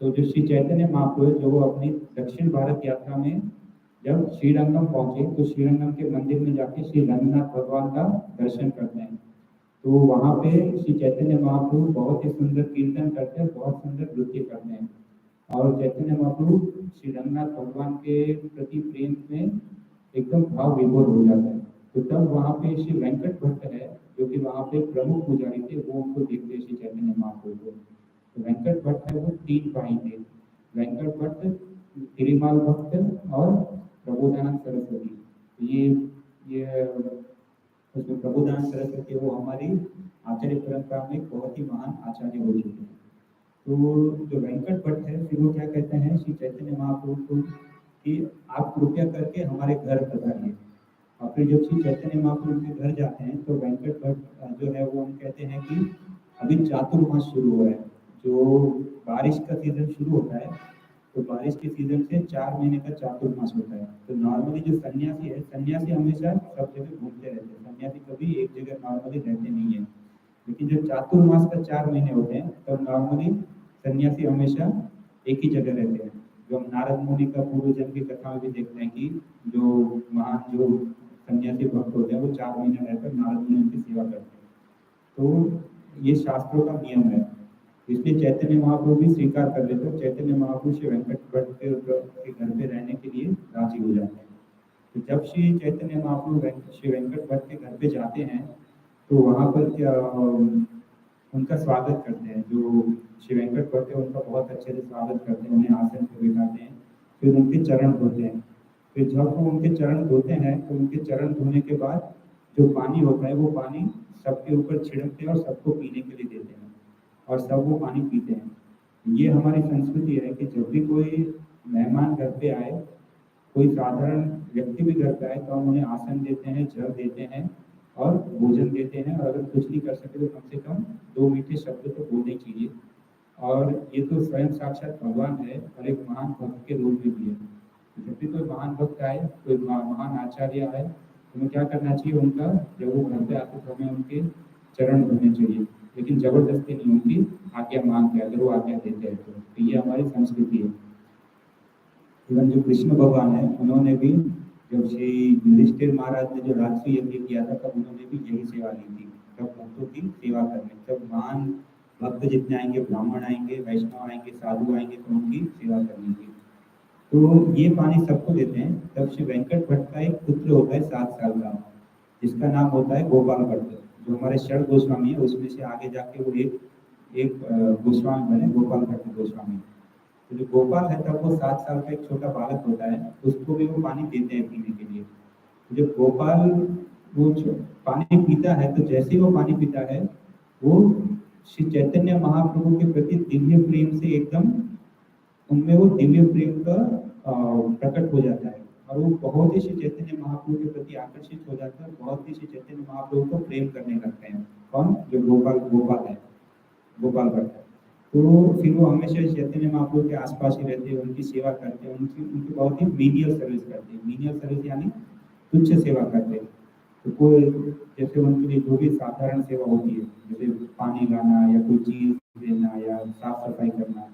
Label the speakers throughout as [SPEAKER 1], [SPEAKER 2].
[SPEAKER 1] तो जो श्री चैतन्य महाप्रभु है, जो वो अपनी दक्षिण भारत यात्रा में जब श्रीरंगम पहुंचे तो श्रीरंगम के मंदिर में जाके श्री रंगनाथ भगवान का दर्शन करते हैं। तो वहाँ पे श्री चैतन्य महाप्रभु बहुत ही सुंदर कीर्तन करते हैं, बहुत सुंदर नृत्य करते हैं। और चैतन्य महाप्रभु श्री रंगनाथ भगवान के प्रति प्रेम में एकदम भाव विभोर हो जाता है। तो तब वहाँ पे श्री वेंकट भट्ट है, जो कि वहाँ पे प्रमुख पुजारी थे, वो उनको देखते श्री चैतन्य महाप्रभु को। तो वेंकट भट्ट है वो 3 भाई थे, वेंकट भट्ट, तिरुमाल भक्त और प्रबोधानंद सरस्वती। तो ये उसमें प्रबोधानंद सरस्वती वो हमारी आचार्य परंपरा में बहुत ही महान आचार्य हो चुके हैं। तो जो वेंकट भट्ट है फिर वो क्या कहते हैं श्री चैतन्य महाप्रभु को कि आप कृपया करके हमारे घर पधारिए। और फिर जब श्री चैतन्य महाप्रभु के घर जाते हैं तो वेंकट भट्ट जो है वो हम कहते हैं कि अभी चातुर्मास शुरू हो रहा है, जो बारिश का सीजन शुरू होता है, तो बारिश के सीजन से 4 महीने का चातुर्मास होता है। तो नॉर्मली जो सन्यासी है, सन्यासी हमेशा सब जगह घूमते रहते हैं, सन्यासी कभी एक जगह नॉर्मली रहते नहीं है। लेकिन जब चातुर्मास का 4 महीने होते हैं तब नॉर्मली सन्यासी हमेशा एक ही जगह रहते हैं। जो हम नारद मुनि का पूर्व जन्म की कथा में भी देखते हैं कि जो महान जो सन्यासी भक्त होते हैं वो 4 महीने रहकर नारद मुनि उनकी सेवा करते हैं। तो ये शास्त्रों का नियम है, इसलिए चैतन्य महाप्रभु भी स्वीकार कर लेते हैं। चैतन्य महाप्रभु श्री वेंकट भट्ट के घर पे रहने के लिए राजी हो जाते हैं। तो जब श्री चैतन्य महाप्रभु श्री वेंकट भट्ट के घर पे जाते हैं तो वहाँ पर क्या उनका स्वागत करते हैं। जो श्री वेंकट भट्ट है उनका बहुत अच्छे से स्वागत करते हैं, उन्हें आसन पर बिठाते हैं, फिर उनके चरण धोते हैं। फिर जब वो उनके चरण धोते हैं तो उनके चरण धोने के बाद जो पानी होता है वो पानी सबके ऊपर छिड़कते हैं और सबको पीने के लिए देते हैं और सब वो पानी पीते हैं। ये हमारी संस्कृति है कि जब भी कोई मेहमान घर पे आए, कोई साधारण व्यक्ति भी घर पे आए तो हम उन्हें आसन देते हैं, जल देते हैं और भोजन देते हैं। और अगर कुछ नहीं कर सके तो कम से कम 2 मीठे शब्द तो बोलने चाहिए। और ये तो स्वयं साक्षात भगवान है और एक महान भक्त के रूप में भी है। जब भी कोई महान भक्त आए, कोई महान आचार्य आए, तो हमें क्या करना चाहिए, उनका जब वो घर पे आते तो हमें उनके चरण धोने चाहिए, लेकिन जबरदस्ती नहीं, उनकी आज्ञा मांग के अगर वो आज्ञा देते हैं तो ये हमारी संस्कृति है। इवन जो कृष्ण भगवान है उन्होंने भी जब श्री युधिष्ठिर महाराज ने जो राजस्व यज्ञ किया था तब उन्होंने भी यही सेवा ली थी, जब भक्तों की सेवा करने। जब महान भक्त जितने आएंगे, ब्राह्मण आएंगे, वैष्णव आएंगे, साधु आएंगे, तो उनकी सेवा करनी थी। तो ये पानी सबको देते हैं। तब श्री वेंकट भट्ट का एक पुत्र होता है 7 साल का, जिसका नाम होता है गोपाल भट्ट। जो हमारे षड गोस्वामी है उसमें से आगे जाके वो एक गोस्वामी बने, गोपाल भट्ट गोस्वामी। तो जो गोपाल है तब वो 7 साल का एक छोटा बालक होता है, उसको भी वो पानी देते हैं पीने के लिए। जब गोपाल वो पानी पीता है तो जैसे ही वो पानी पीता है वो श्री चैतन्य महाप्रभु के प्रति दिव्य प्रेम से एकदम उनमें वो दिव्य प्रेम का प्रकट हो जाता है और वो बहुत ही श्री चैतन्य महाप्रभु के प्रति आकर्षित हो जाता है, बहुत ही श्री चैतन्य महाप्रभु को प्रेम करने लगते हैं। कौन? जो गोपाल है, गोपाल भट्ट। तो फिर वो हमेशा चैतन्य महाप्रभु के आसपास ही रहते हैं, उनकी सेवा करते हैं, उनकी बहुत ही मीनियल सर्विस करते हैं। मीनियल सर्विस यानी तुच्छ सेवा करते हैं। तो कोई जैसे उनके लिए जो भी साधारण सेवा होती है, जैसे पानी लाना या कोई चीज देना या साफ सफाई करना,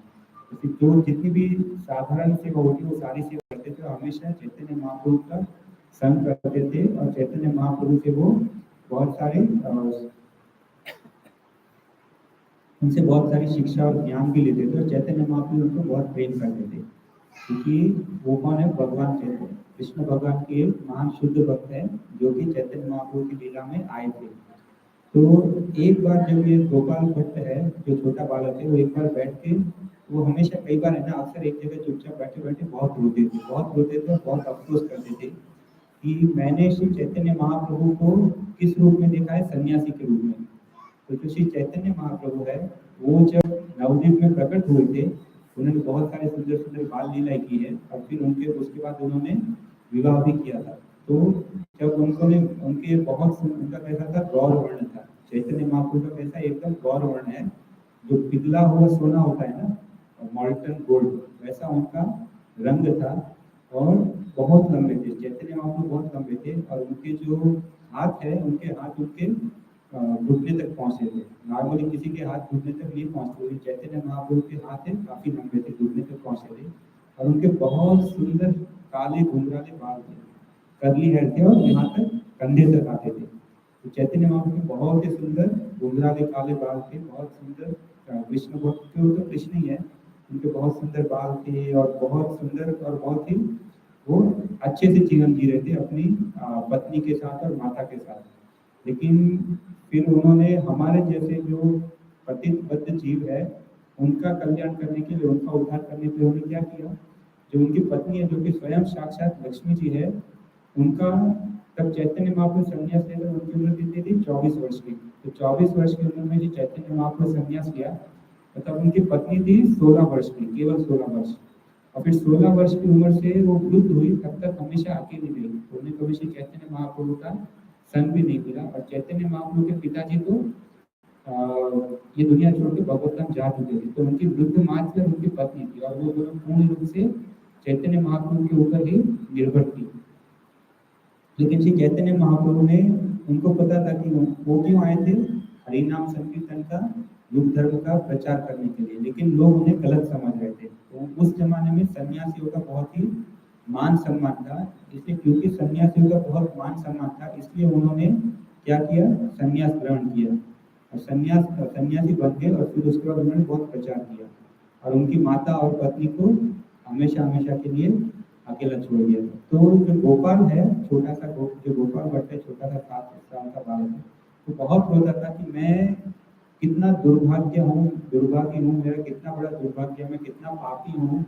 [SPEAKER 1] जो जितनी भी साधारण सेवा होती है वो सारी सेवा करते थे। हमेशा चैतन्य महाप्रभु का संग करते थे और चैतन्य महाप्रभु से वो बहुत सारे उनसे बहुत सारी शिक्षा और ज्ञान भी लेते थे और चैतन्य महाप्रभु उनको बहुत प्रेम करते थे, क्योंकि वो कौन है? भगवान चैतन्य कृष्ण भगवान के महान शुद्ध भक्त है जो कि चैतन्य महाप्रभु की लीला में आए थे। तो एक बार जब ये गोपाल भट्ट है जो छोटा बालक है, वो एक बार बैठ के वो हमेशा कई बार है ना अक्सर एक जगह चुपचाप बैठे बैठे बहुत रोते थे और बहुत अफसोस करते थे कि मैंने श्री चैतन्य महाप्रभु को किस रूप में देखा है? सन्यासी के रूप में। तो जो श्री चैतन्य महाप्रभु है वो जब नवद्वीप में प्रकट हुए थे, उन्होंने बहुत सारे सुंदर सुंदर बाल लीलाएं की है और फिर उसके बाद उन्होंने विवाह भी किया था। तो जब उनके बहुत उनका कैसा था? गौर वर्ण था। चैतन्य महाप्रभु का कैसा? एकदम गौर वर्ण है, जो पिघला हुआ सोना होता है ना, मॉल्टन गोल्ड, वैसा उनका रंग था और बहुत लंबे थे। चैतन्य महाप्रभु बहुत लंबे थे और उनके जो हाथ है, उनके हाथ उनके घुटने तक पहुंचे थे। नॉर्मली किसी के हाथ घुटने तक नहीं पहुंचते, चैतन्य महाप्रभु के हाथ है काफी लंबे थे, पहुंचे थे और उनके बहुत सुंदर काले घुंघराले बाल थे, कर्ली हेयर थे और यहाँ तक कंधे तक आते थे। तो चैतन्य महाप्रभु के बहुत ही सुंदर घुंघराले काले बाल थे, बहुत सुंदर। कृष्ण भक्त के वो तो कृष्ण ही है, उनके बहुत सुंदर बाल थे और बहुत सुंदर और बहुत ही वो अच्छे से जीवन जी रहे थे अपनी पत्नी के साथ और माता के साथ। लेकिन फिर उन्होंने हमारे जैसे जो पतित बद्ध जीव है उनका कल्याण करने के लिए, उनका उद्धार करने के लिए उन्होंने क्या किया, जो उनकी पत्नी है जो कि स्वयं साक्षात लक्ष्मी जी है, उनका तब चैतन्य महाप्रभु संन्यास लेकर उनकी उम्र कितनी थी, 24 वर्ष की। तो 24 वर्ष की उम्र में जो चैतन्य महाप्रभु संन्यास लिया, तब उनकी पत्नी थी 16 वर्ष की, केवल 16 वर्ष। और फिर 16 वर्ष की उम्र से वो वृद्ध हुई, तब तक हमेशा अकेली रही। तो उन्हें कभी से चैतन्य महाप्रभु का संग भी नहीं मिला। और चैतन्य महाप्रभु के पिताजी तो ये दुनिया छोड़ के भगवतधाम जा चुके थे। तो उनकी वृद्ध मात्र उनकी पत्नी थी और वो दोनों पूर्ण रूप से चैतन्य महाप्रभु के ऊपर ही निर्भर थी। लेकिन श्री चैतन्य महाप्रभु ने, उनको पता था कि वो क्यों आए थे, हरिनाम संकीर्तन का, युग धर्म का प्रचार करने के लिए, लेकिन लोग उन्हें गलत समझ रहे थे। तो उस जमाने में सन्यासियों का बहुत ही मान सम्मान था, इसलिए क्योंकि सन्यासियों का बहुत मान सम्मान था, इसलिए उन्होंने क्या किया, सन्यास ग्रहण किया और सन्यासी बन गए। और फिर उसके बाद उन्होंने बहुत प्रचार किया और उनकी माता और पत्नी को हमेशा हमेशा के लिए अकेला छोड़ दिया। तो जो गोपाल है, छोटा सा जो गोपाल भट्ट है, छोटा सा 7 साल का बालक है, तो बहुत रोता था कि मैं कितना दुर्भाग्य हूँ, मेरा कितना बड़ा दुर्भाग्य, मैं कितना पापी हूँ,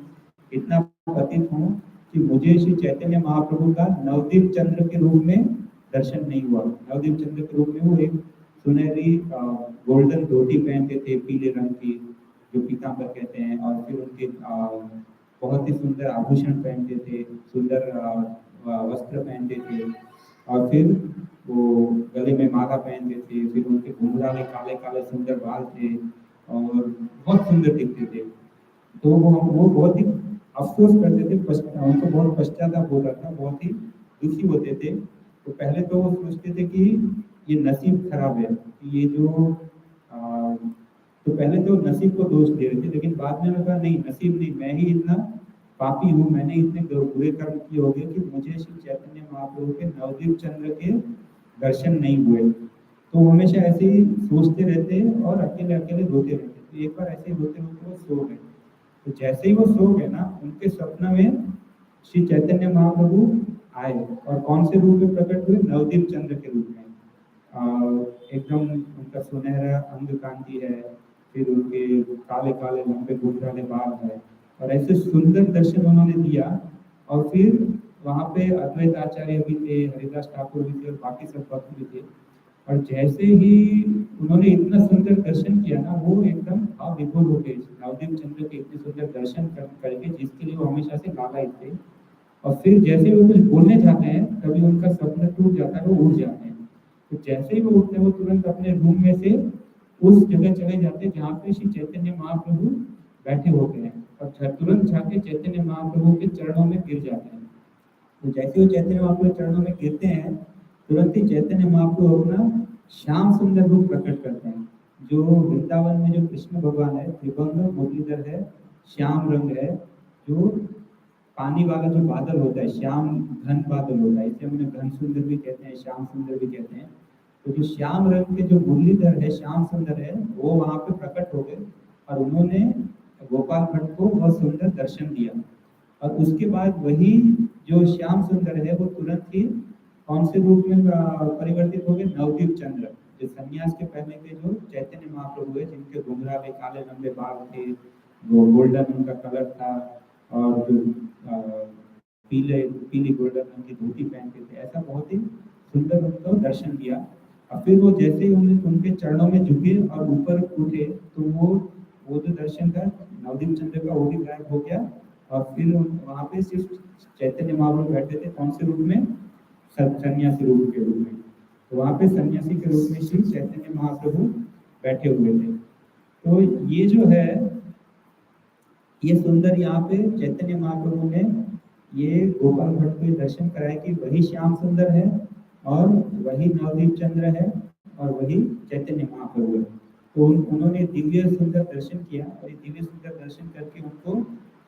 [SPEAKER 1] कितना पतित हूँ कि मुझे श्री चैतन्य महाप्रभु का नवदीप चंद्र के रूप में दर्शन नहीं हुआ। नवदीप चंद्र के रूप में वो एक सुनहरी गोल्डन धोती पहनते थे, पीले रंग की, जो पीताम्बर कहते हैं, और फिर उनके बहुत ही सुंदर आभूषण पहनते थे, सुंदर वस्त्र पहनते थे, और फिर वो गले में माला पहनते थे, फिर उनके घुंघराले काले काले सुंदर बाल थे और बहुत सुंदर दिखते थे। तो वो बहुत ही अफसोस करते थे, उनको बहुत पश्चाताप होता था, बहुत ही दुखी होते थे। तो पहले तो वो सोचते थे कि ये नसीब खराब है, ये जो तो पहले तो नसीब को दोष दे रहे थे, लेकिन बाद में उन्होंने कहा नहीं, नसीब नहीं, मैं ही इतना पापी हूँ, मैंने इतने बुरे कर्म किए हो गए कि मुझे श्री चैतन्य महाप्रभु के नवदीप चंद्र के दर्शन नहीं हुए। तो हमेशा ऐसे ही सोचते रहते और अकेले अकेले रोते रहते। तो एक बार ऐसे ही रोते रोते वो सो गए। तो जैसे ही वो सो गए ना, उनके सपना में श्री चैतन्य महाप्रभु आए और कौन से रूप में प्रकट हुए, नवदीप चंद्र के रूप में। एकदम उनका सुनहरा अंग कांति है, फिर उनके काले काले लंबे घुंघराले बाल है, और ऐसे सुंदर दर्शन उन्होंने दिया। और फिर वहाँ पे अद्वैत आचार्य भी थे, हरिदास ठाकुर भी थे और बाकी सब भक्त भी थे। और जैसे ही उन्होंने इतना सुंदर दर्शन किया ना, वो एकदम भाव विभोर हो गए नवदीप चंद्र के इतने सुंदर दर्शन करके, जिसके लिए वो हमेशा से लालायित थे। और फिर जैसे वो कुछ बोलने जाते हैं, तभी उनका सपना टूट जाता है, वो उठ जाते हैं। तो जैसे ही वो उठते हैं, वो तुरंत अपने रूम में से उस जगह चले जाते हैं जहाँ पे श्री चैतन्य महाप्रभु बैठे होते हैं, और तुरंत जाके चैतन्य महाप्रभु के चरणों में गिर जाते हैं। तो जैसे वो चैतन्य महाप्रभु के चरणों में गिरते हैं, तुरंत ही चैतन्य महाप्रभु अपना श्याम सुंदर रूप प्रकट करते हैं। जो वृंदावन में जो कृष्ण भगवान है, त्रिभंग मुरलीधर है, श्याम रंग है, जो पानी वाला जो बादल होता है, श्याम घन बादल होता है, इसे हमने घन सुंदर भी कहते हैं, श्याम सुंदर भी कहते हैं। तो जो श्याम रंग के जो मुरलीधर है, श्याम सुंदर है, वो वहाँ पे प्रकट हो गए और उन्होंने गोपाल भट्ट को बहुत सुंदर दर्शन दिया। और उसके बाद वही जो श्याम सुंदर है, वो तुरंत ही कौन से रूप में परिवर्तित हो गए, नवदीप चंद्र, जो सन्यास के पहले के जो चैतन्य महाप्रभु है, जिनके घुंघराले काले लंबे बाल थे, वो गोल्डन उनका कलर था, और जो पीली गोल्डन रंग की धोती पहनते थे, ऐसा बहुत ही सुंदर उनको दर्शन दिया। और फिर वो जैसे ही उनके चरणों में झुके और ऊपर उठे, तो वो जो दर्शन था नवदीप चंद्र का, वो भी गायब हो गया। और फिर वहाँ पे सिर्फ चैतन्य महाप्रभु बैठे थे, कौन से रूप में, सन्यासी रूप के रूप में। तो वहाँ पे सन्यासी के रूप में श्री चैतन्य महाप्रभु बैठे हुए थे। तो ये जो है, ये सुंदर यहाँ पे चैतन्य महाप्रभु ने ये गोपाल भट्ट को दर्शन कराया कि वही श्याम सुंदर है और वही नवदीप चंद्र है और वही चैतन्य महाप्रभु है। तो उन्होंने दिव्य सुंदर दर्शन किया, और ये दिव्य सुंदर दर्शन करके उनको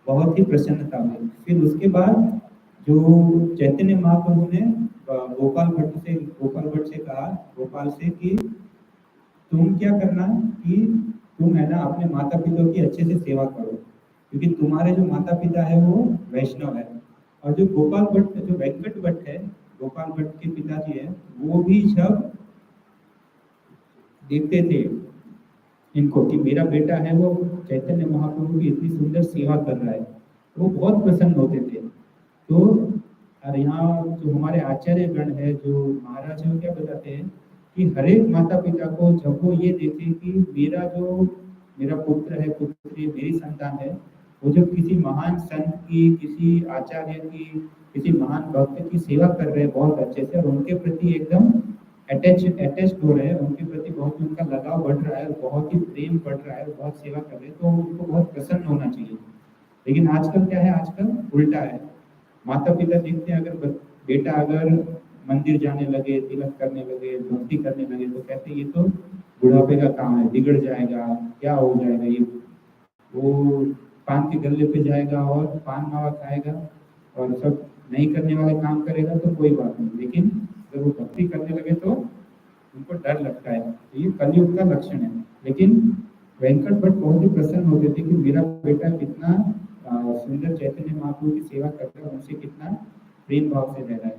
[SPEAKER 1] बहुत बहुत ही प्रसन्नता हुई। फिर उसके बाद जो चैतन्य महाप्रभु ने गोपाल भट्ट से कहा, गोपाल से, कि तुम क्या करना कि तुम है ना अपने माता पिता की अच्छे से सेवा करो, क्योंकि तुम्हारे जो माता पिता है वो वैष्णव है। और जो गोपाल भट्ट, जो वेंकट भट्ट है, गोपाल भट्ट के पिताजी है, वो भी जब देखते थे इनको कि मेरा बेटा है वो चैतन्य महाप्रभु की इतनी सुंदर सेवा कर रहा है, तो वो बहुत प्रसन्न होते थे। तो और यहाँ जो हमारे आचार्य गण है, जो महाराज है, वो क्या बताते हैं कि हर एक माता पिता को जब वो ये देखे कि मेरा पुत्र है, पुत्री, मेरी संतान है, वो जब किसी महान संत की, किसी आचार्य की, किसी महान भक्त की सेवा कर रहे हैं बहुत अच्छे से, और उनके प्रति एकदम अटैच हो रहे हैं, उनके प्रति बहुत ही उनका लगाव बढ़ रहा है, बहुत ही प्रेम बढ़ रहा है, बहुत सेवा कर रहे हैं, तो उनको बहुत प्रसन्न होना चाहिए। लेकिन आजकल क्या है, आजकल उल्टा है। माता पिता देखते हैं अगर बेटा अगर मंदिर जाने लगे, तिलक करने लगे, भक्ति करने लगे, तो कहते हैं ये तो बुढ़ापे का काम है, बिगड़ जाएगा, क्या हो जाएगा, ये वो पान के गल्ले पे जाएगा और पान मावा खाएगा और सब नहीं करने वाले काम करेगा तो कोई बात नहीं, लेकिन जब वो भक्ति करने लगे तो उनको डर लगता है। तो ये कलयुग का लक्षण है। लेकिन वेंकट भट्ट बहुत ही प्रसन्न होते थे कि मेरा बेटा कितना सुंदर चैतन्य महाप्रभु की सेवा करता है, उनसे कितना प्रेम भाव से रह रहा है।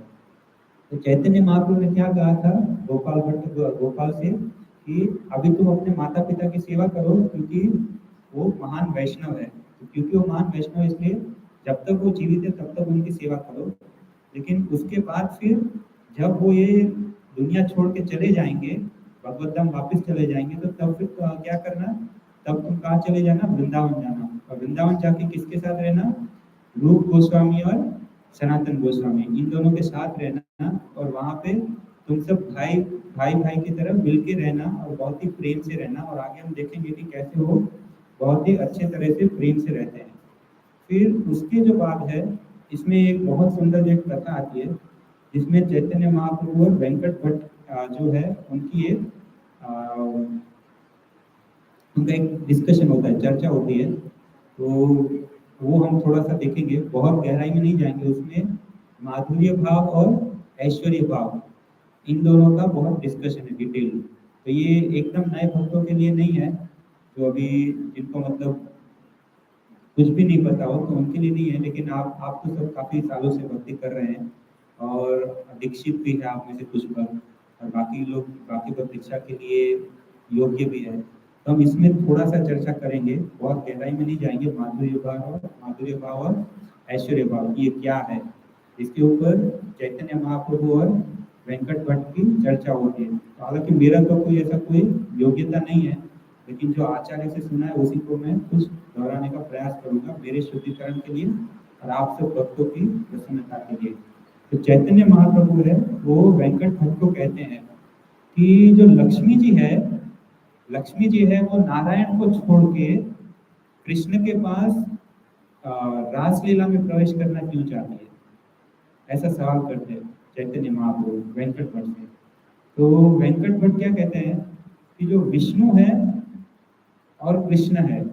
[SPEAKER 1] तो चैतन्य महाप्रभु ने क्या कहा था गोपाल से कि अभी तुम अपने माता पिता की सेवा करो, क्योंकि वो महान वैष्णव है। तो क्योंकि वो महान वैष्णव है, इसलिए जब तक वो जीवित है तब तक उनकी सेवा करो। लेकिन उसके बाद फिर जब वो ये दुनिया छोड़ के चले जाएंगे, भगवत धाम वापिस चले जाएंगे, तो तब फिर क्या करना, तब तुम कहाँ चले जाना, वृंदावन जाना। और वृंदावन जाके किसके साथ रहना, रूप गोस्वामी और सनातन गोस्वामी, इन दोनों के साथ रहना, और वहाँ पे तुम सब भाई भाई की तरह मिल के रहना और बहुत ही प्रेम से रहना। और आगे हम देखेंगे कि कैसे वो बहुत ही अच्छे तरह से प्रेम से रहते हैं। फिर उसके जो बाद है, इसमें एक बहुत सुंदर एक कथा आती है, जिसमें चैतन्य महाप्रभु और वेंकट भट्ट जो है उनकी एक उनका एक डिस्कशन होता है, चर्चा होती है। तो वो हम थोड़ा सा देखेंगे, बहुत गहराई में नहीं जाएंगे उसमें। माधुर्य भाव और ऐश्वर्य भाव, इन दोनों का बहुत डिस्कशन है, डिटेल। तो ये एकदम नए भक्तों के लिए नहीं है, जो अभी जिनको मतलब कुछ भी नहीं पता हो, तो उनके लिए नहीं है। लेकिन आप तो सब काफी सालों से भक्ति कर रहे हैं और दीक्षित भी है आप में से कुछ भक्त, और बाकी लोग बाकी भक्त दीक्षा के लिए योग्य भी है। तो हम इसमें थोड़ा सा चर्चा करेंगे, बहुत गहराई में नहीं जाएंगे। माधुर्य भाव और ऐश्वर्य भाव ये क्या है, इसके ऊपर चैतन्य महाप्रभु और वेंकट भट्ट की चर्चा होती है। तो हालांकि मेरा तो कोई ऐसा कोई योग्यता नहीं है, लेकिन जो आचार्य से सुना है उसी को मैं कुछ दोहराने का प्रयास करूंगा मेरे शुद्धिकरण के लिए और आप सब भक्तों की प्रसन्नता के लिए। तो चैतन्य महाप्रभु है वो वेंकट भट्ट को कहते हैं कि जो लक्ष्मी जी है वो नारायण को छोड़ के कृष्ण के पास रासलीला में प्रवेश करना क्यों चाहती है, ऐसा सवाल करते हैं चैतन्य महाप्रभु वेंकट भट्ट से। तो वेंकट भट्ट क्या कहते हैं कि जो विष्णु है और कृष्ण है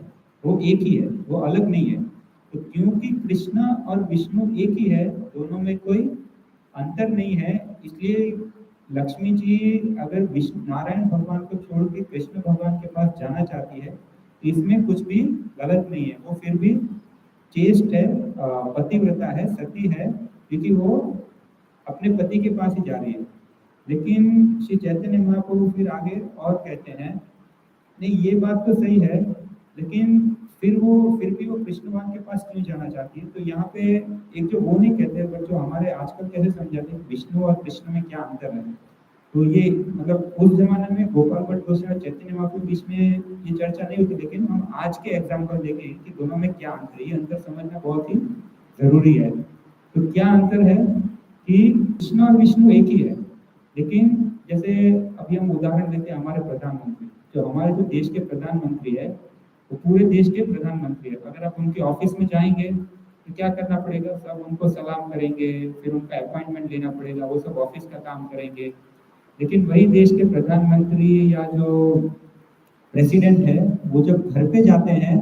[SPEAKER 1] वो एक ही है, वो अलग नहीं है। तो क्योंकि कृष्ण और विष्णु एक ही है, दोनों में कोई अंतर नहीं है, इसलिए लक्ष्मी जी अगर विष्णु नारायण भगवान को छोड़ के कृष्ण भगवान के पास जाना चाहती है, तो इसमें कुछ भी गलत नहीं है। वो फिर भी चेष्ट है, पतिव्रता है, सती है, क्योंकि वो अपने पति के पास ही जा रही है। लेकिन श्री चैतन्य महाप्रभु फिर आगे और कहते हैं, नहीं ये बात तो सही है, लेकिन फिर भी वो कृष्ण भगवान के पास क्यों जाना चाहती है। तो यहाँ पे एक जो वो नहीं कहते, पर जो हमारे आजकल कैसे समझाते हैं विष्णु और कृष्ण में क्या अंतर है। तो ये मतलब उस जमाने में गोपाल भट्ट गोस्वामी और चैतन्य महाप्रभु बीच में ये चर्चा नहीं होती, लेकिन हम आज के एग्जाम्पल देखें कि दोनों में क्या अंतर है, ये अंतर समझना बहुत ही जरूरी है। तो क्या अंतर है कि कृष्ण और विष्णु एक ही है, लेकिन जैसे अभी हम उदाहरण देते हैं हमारे प्रधानमंत्री, जो हमारे जो देश के प्रधानमंत्री है वो पूरे देश के प्रधानमंत्री है। अगर आप उनके ऑफिस में जाएंगे तो क्या करना पड़ेगा, सब उनको सलाम करेंगे, फिर उनका अपॉइंटमेंट लेना पड़ेगा, वो सब ऑफिस का काम करेंगे। लेकिन वही देश के प्रधानमंत्री या जो प्रेसिडेंट है वो जब घर पे जाते हैं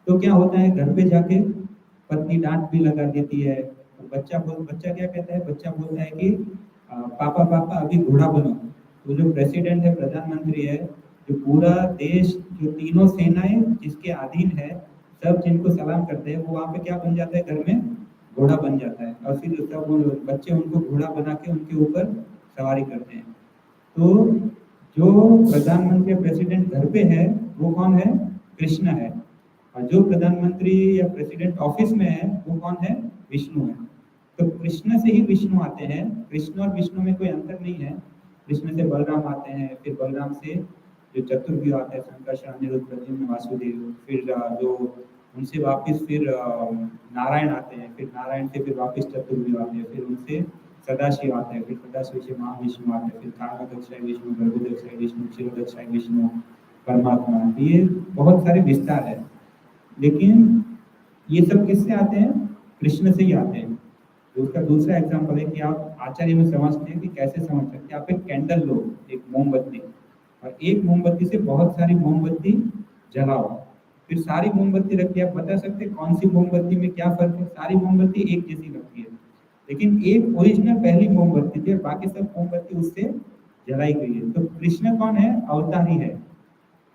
[SPEAKER 1] तो क्या होता है, घर पे जाके पत्नी डांट भी लगा देती है। तो बच्चा क्या कहता है, बच्चा बोलता है कि पापा पापा अभी घोड़ा बनो। तो जो प्रेसिडेंट है, प्रधानमंत्री है, जो पूरा देश, जो तीनों सेनाएं जिसके अधीन है, सब जिनको सलाम करते हैं, वो वहाँ पे क्या बन जाता है, घर में घोड़ा बन जाता है। और फिर सब बच्चे उनको घोड़ा बना के उनके ऊपर सवारी करते हैं। तो जो प्रधानमंत्री प्रेसिडेंट घर पे है वो कौन है, कृष्ण है। और जो प्रधानमंत्री या प्रेसिडेंट ऑफिस में है वो कौन है, विष्णु है। तो कृष्ण से ही विष्णु आते हैं, कृष्ण और विष्णु में कोई अंतर नहीं है। कृष्ण से बलराम आते हैं, फिर बलराम से जो चतुर्व्यूह आता है, संकर्षण अनिरुद्ध प्रद्युम्न वासुदेव, फिर जो उनसे वापिस फिर नारायण आते हैं, फिर नारायण से फिर वापिस चतुर्व्यूह आते हैं, फिर उनसे सदाशिव आते हैं, फिर सदाशिव से महाविष्णु आते हैं, फिर कारणदक्षाय विष्णु, गर्भदक्षाय विष्णु, क्षीरोदक्षाय विष्णु, परमात्मा। ये बहुत सारे विस्तार है, लेकिन ये सब किससे आते हैं, कृष्ण से ही आते हैं। तो उसका दूसरा एग्जाम्पल है कि आप आचार्य में समझते हैं कि कैसे समझ सकते हैं। आप एक कैंडल लो, एक मोमबत्ती, और एक मोमबत्ती से बहुत सारी मोमबत्ती जलाओ, फिर सारी मोमबत्ती रख के आप बता सकते हैं कौन सी मोमबत्ती में क्या फर्क है। सारी मोमबत्ती एक जैसी लगती है, लेकिन एक ओरिजिनल पहली मोमबत्ती थी, बाकी सब मोमबत्ती उससे जलाई गई है। तो कृष्ण कौन है, अवतारी है।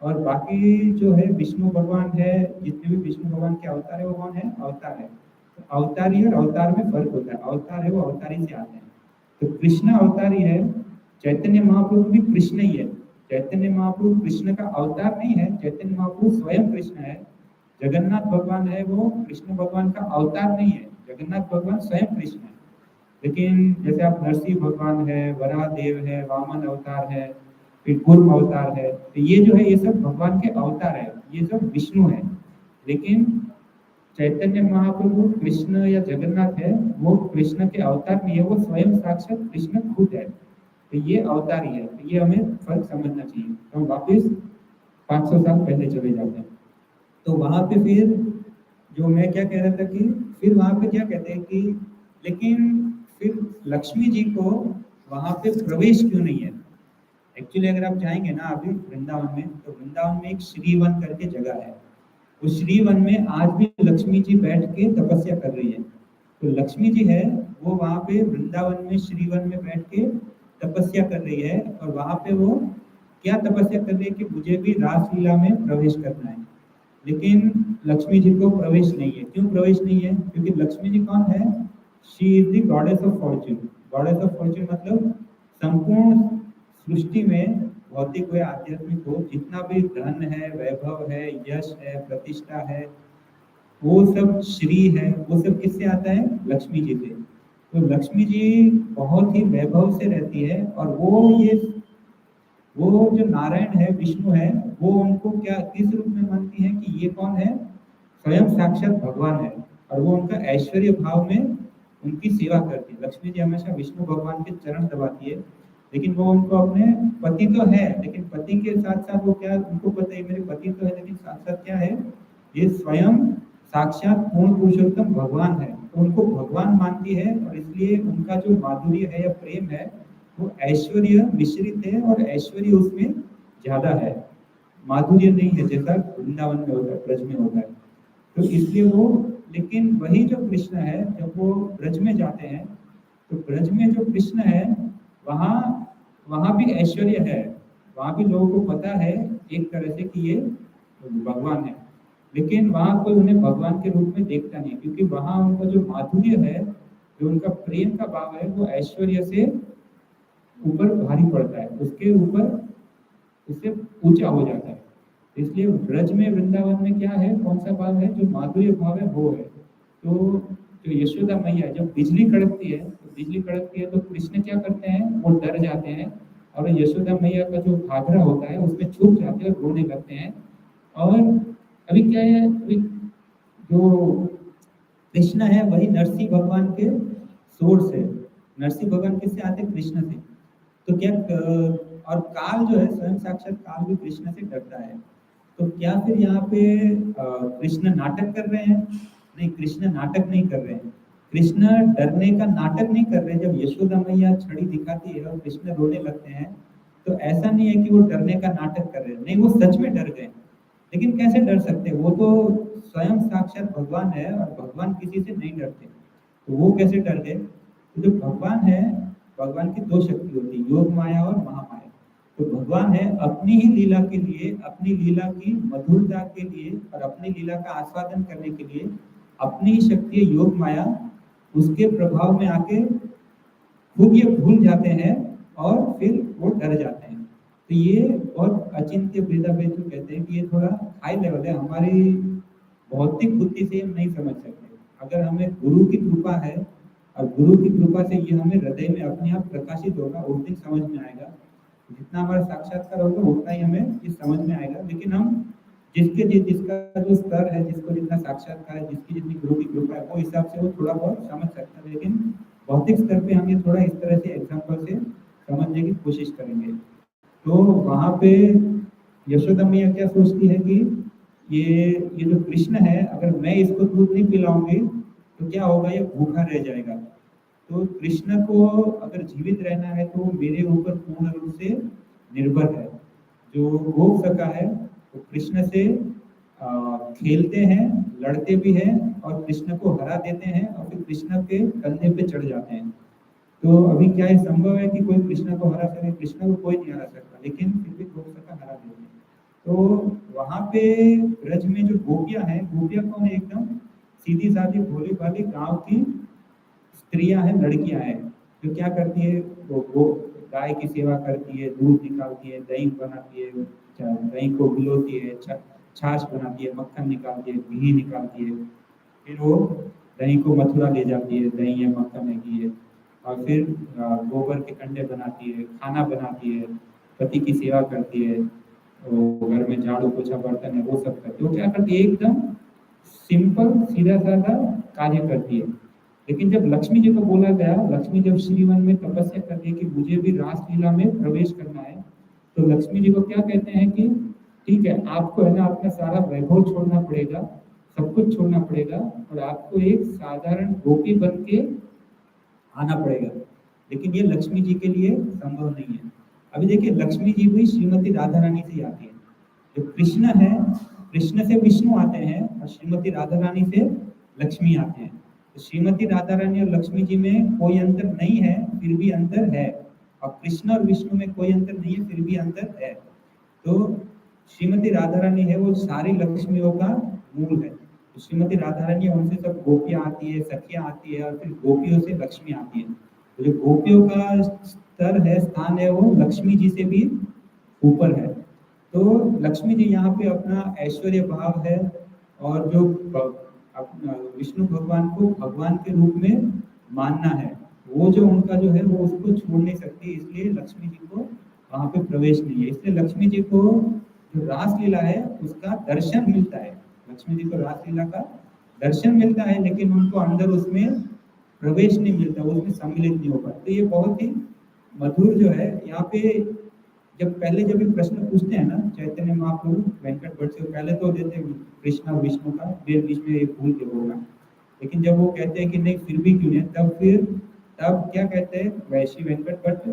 [SPEAKER 1] और बाकी जो है विष्णु भगवान है, जितने भी विष्णु भगवान के अवतार है वो कौन है, अवतार है। तो अवतारी और अवतार में फर्क होता है, अवतार है वो अवतारी से आते हैं। तो कृष्ण अवतारी है, चैतन्य महाप्रभु भी कृष्ण ही है। चैतन्य महाप्रभु कृष्ण का अवतार नहीं है, चैतन्य महाप्रभु स्वयं कृष्ण है। जगन्नाथ भगवान है वो कृष्ण भगवान का अवतार नहीं है, जगन्नाथ भगवान स्वयं कृष्ण है। लेकिन जैसे आप नरसिंह भगवान है, वराह देव है, वामन अवतार है, फिर कूर्म अवतार है, तो ये जो है ये सब भगवान के अवतार है, ये सब विष्णु है। लेकिन चैतन्य महाप्रभु कृष्ण या जगन्नाथ है, वो कृष्ण के अवतार नहीं है, वो स्वयं साक्षात कृष्ण खुद है। तो ये अवतार ही है। तो ये हमें फर्क समझना चाहिए। तो हम वापिस 500 साल पहले चले जाते हैं। तो वहां पे फिर जो मैं क्या कह रहा था कि फिर वहां पे क्या कहते हैं कि लेकिन फिर लक्ष्मी जी को वहां पे प्रवेश क्यों नहीं है। एक्चुअली अगर आप जाएंगे ना अभी वृंदावन में, तो वृंदावन में एक श्रीवन करके जगह है। उस श्रीवन में आज भी लक्ष्मी जी बैठ के तपस्या कर रही है। तो लक्ष्मी जी है वो वहां पे वृंदावन में श्रीवन में बैठ के तपस्या कर रही है। और वहां पे वो क्या तपस्या कर रही है कि मुझे भी रासलीला में प्रवेश करना है। लेकिन लक्ष्मी जी को प्रवेश नहीं है। क्यों प्रवेश नहीं है, क्योंकि लक्ष्मी जी कौन है, she is the goddess of Fortune. Goddess of Fortune मतलब संपूर्ण सृष्टि में, भौतिक हो या आध्यात्मिक हो, जितना भी धन है, वैभव है, यश है, प्रतिष्ठा है, वो सब श्री है, वो सब किससे आता है, लक्ष्मी जी से। तो लक्ष्मी जी बहुत ही वैभव से रहती है। और वो जो नारायण है, विष्णु है, वो उनको क्या किस रूप में मानती है कि ये कौन है, स्वयं साक्षात भगवान है। और वो उनका ऐश्वर्य भाव में उनकी सेवा करती है। लक्ष्मी जी हमेशा विष्णु भगवान के चरण दबाती है। लेकिन वो उनको अपने पति तो है, लेकिन पति के साथ साथ वो क्या, उनको पता है मेरे पति तो है, लेकिन साथ साथ क्या है, ये स्वयं साक्षात पूर्ण पुरुषोत्तम भगवान है। तो उनको भगवान मानती है। और इसलिए उनका जो माधुर्य है या प्रेम है वो ऐश्वर्य मिश्रित है, और ऐश्वर्य उसमें ज्यादा है, माधुर्य नहीं है जैसा वृंदावन में होता है, ब्रज में होता है। तो इसलिए वो, लेकिन वही जो कृष्ण है जब वो ब्रज में जाते हैं, तो ब्रज में जो कृष्ण है वहाँ वहाँ भी ऐश्वर्य है। वहाँ भी लोगों को पता है एक तरह से कि ये भगवान है। लेकिन वहाँ कोई उन्हें भगवान के रूप में देखता नहीं, क्योंकि वहाँ उनका जो माधुर्य है, जो उनका प्रेम का भाव है, वो ऐश्वर्य से ऊपर भारी पड़ता है, उसके ऊपर उससे ऊंचा हो जाता है। इसलिए ब्रज में, वृंदावन में क्या है, कौन सा भाव है, जो माधुर्य भाव है वो है। तो जो यशोदा मैया जब बिजली कड़कती है, तो बिजली कड़कती है तो कृष्ण क्या करते हैं, वो डर जाते हैं। और यशोदा मैया का जो घाघरा होता है उसमें छुप जाते हैं और रोने लगते हैं। और अभी क्या है, अभी जो कृष्ण है वही नरसिंह भगवान के सोर्स है। नरसिंह भगवान किससे आते हैं, कृष्ण से। तो क्या और काल जो है, स्वयं साक्षात काल भी कृष्ण से डरता है। तो क्या फिर यहाँ पे कृष्ण नाटक कर रहे हैं, नहीं, कृष्ण नाटक नहीं कर रहे हैं। कृष्ण डरने का नाटक नहीं कर रहे हैं। जब यशोदा मैया छड़ी दिखाती है और कृष्ण रोने लगते हैं, तो ऐसा नहीं है कि वो डरने का नाटक कर रहे हैं, नहीं, वो सच में डर गए। लेकिन कैसे डर सकते हैं? वो तो स्वयं साक्षात भगवान है और भगवान किसी से नहीं डरते। तो वो कैसे डर गए? तो जो भगवान है, भगवान की दो शक्ति होती है, योग माया और महामाया। तो भगवान है अपनी ही लीला के लिए, अपनी लीला की मधुरता के लिए और अपनी लीला का आस्वादन करने के लिए अपनी ही शक्ति है योग माया, उसके प्रभाव में आके खुद ये भूल जाते हैं और फिर वो डर जाते हैं। तो ये बहुत अचिंत्य भेदाभेद जो कहते हैं कि ये थोड़ा हाई लेवल है, हमारी भौतिक बुद्धि से हम नहीं समझ सकते। अगर हमें गुरु की कृपा है और गुरु की कृपा से ये हमें हृदय में अपने आप प्रकाशित होगा, उस दिन समझ में आएगा। जितना हमारा साक्षात्कार होगा उतना ही हमें ये समझ में आएगा। लेकिन हम जिसका जो स्तर है, जिसको जितना साक्षात्कार है, जिसकी जितनी गुरु की कृपा है, वो हिसाब से वो थोड़ा बहुत समझ सकता है। लेकिन भौतिक स्तर पे हम ये थोड़ा इस तरह से एग्जाम्पल से समझने की कोशिश करेंगे। तो वहाँ पे यशोदा मैया क्या सोचती है कि ये जो कृष्ण है, अगर मैं इसको दूध नहीं पिलाऊंगी तो क्या होगा, ये भूखा रह जाएगा। तो कृष्ण को अगर जीवित रहना है तो वो मेरे ऊपर पूर्ण रूप से निर्भर है। जो रोक सका है वो कृष्ण से खेलते हैं, लड़ते भी हैं और कृष्ण को हरा देते हैं और फिर कृष्ण के कंधे पे चढ़ जाते हैं। तो अभी क्या ये संभव है कि कोई कृष्ण को हरा सके? कृष्ण को कोई नहीं हरा सकता, लेकिन फिर भी रोक सका, हरा देते हैं। तो वहां पे ब्रज में जो गोपियां हैं, गोपियां कौन है? एकदम सीधी सादी भोली भाली गांव की स्त्रियां हैं, लड़कियां हैं। जो क्या करती है, वो गाय की सेवा करती है, दूध निकालती है, दही बनाती है, दही को भिगोती है, छाछ बनाती है, मक्खन निकालती है, घी निकालती है। फिर वो दही को मथुरा ले जाती है, दही है, मक्खन है, घी है। और फिर गोबर के कंडे बनाती है, खाना बनाती है, पति की सेवा करती है, वो घर में झाड़ू पोछा बर्तन है वो सब करती है। वो क्या करती है? एकदम सिंपल सीधा साधा कार्य करती है। लेकिन जब लक्ष्मी जी को बोला गया, लक्ष्मी जब श्रीवन में तपस्या करती है कि मुझे भी रासलीला में प्रवेश करना है, तो लक्ष्मी जी को क्या कहते हैं कि ठीक है, आपको है ना अपना सारा वैभव छोड़ना पड़ेगा, सब कुछ छोड़ना पड़ेगा और आपको एक साधारण गोपी बन के आना पड़ेगा। लेकिन ये लक्ष्मी जी के लिए संभव नहीं है। अभी देखिए, लक्ष्मी जी भी श्रीमती राधा रानी से आती है। जो कृष्ण है, कृष्ण से विष्णु आते हैं और श्रीमती राधा रानी से लक्ष्मी आते हैं। तो श्रीमती राधा रानी और लक्ष्मी जी में कोई अंतर नहीं है, फिर भी अंतर है। और कृष्ण और विष्णु में कोई अंतर नहीं है, फिर भी अंतर है। तो श्रीमती राधा रानी है वो सारी लक्ष्मियों का मूल है। तो श्रीमती राधा रानी है, उनसे सब गोपियां आती है, सखियां आती है और फिर गोपियों से लक्ष्मी आती है। तो जो गोपियों का स्तर है, स्थान है, वो लक्ष्मी जी से भी ऊपर है। तो लक्ष्मी जी यहाँ पे अपना ऐश्वर्य भाव है और जो अपना विष्णु भगवान को भगवान के रूप में मानना है, वो जो उनका जो है वो उसको छोड़ नहीं सकती, इसलिए लक्ष्मी जी को वहाँ पे प्रवेश नहीं है। इसलिए लक्ष्मी जी को जो रासलीला है उसका दर्शन मिलता है। लक्ष्मी जी को रासलीला का दर्शन मिलता है, लेकिन उनको अंदर उसमें प्रवेश नहीं मिलता, वो उसमें सम्मिलित नहीं हो पाते। तो ये बहुत ही मधुर जो है यहाँ पे। जब ये प्रश्न पूछते हैं ना चैतन्य महाप्रभु वेंकट भट्ट से, पहले तो देते हैं कृष्ण और विष्णु का, फिर बीच में एक भूल के बोलना। लेकिन जब वो कहते हैं कि नहीं फिर भी क्यों नहीं, तब क्या कहते हैं वैशी वेंकट भट्ट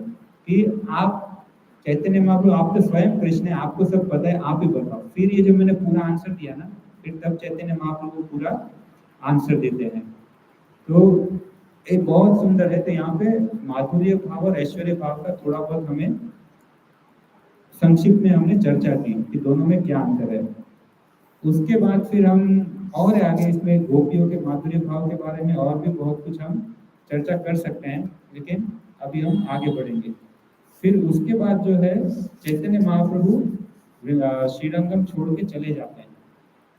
[SPEAKER 1] कि आप चैतन्य महाप्रभु, आप तो स्वयं कृष्ण है, आपको सब पता है, आप ही बताओ। फिर ये जो मैंने पूरा आंसर दिया ना, फिर तब चैतन्य महाप्रभु पूरा आंसर देते हैं। तो एक बहुत सुंदर है। तो यहाँ पे माधुर्य भाव और ऐश्वर्य भाव का थोड़ा बहुत हमें संक्षिप्त में हमने चर्चा की कि दोनों में क्या अंतर है। उसके बाद फिर हम और आगे इसमें गोपियों के माधुर्य भाव के बारे में और भी बहुत कुछ हम चर्चा कर सकते हैं, लेकिन अभी हम आगे बढ़ेंगे। फिर उसके बाद जो है चैतन्य महाप्रभु श्रीरंगम छोड़ के चले जाते हैं।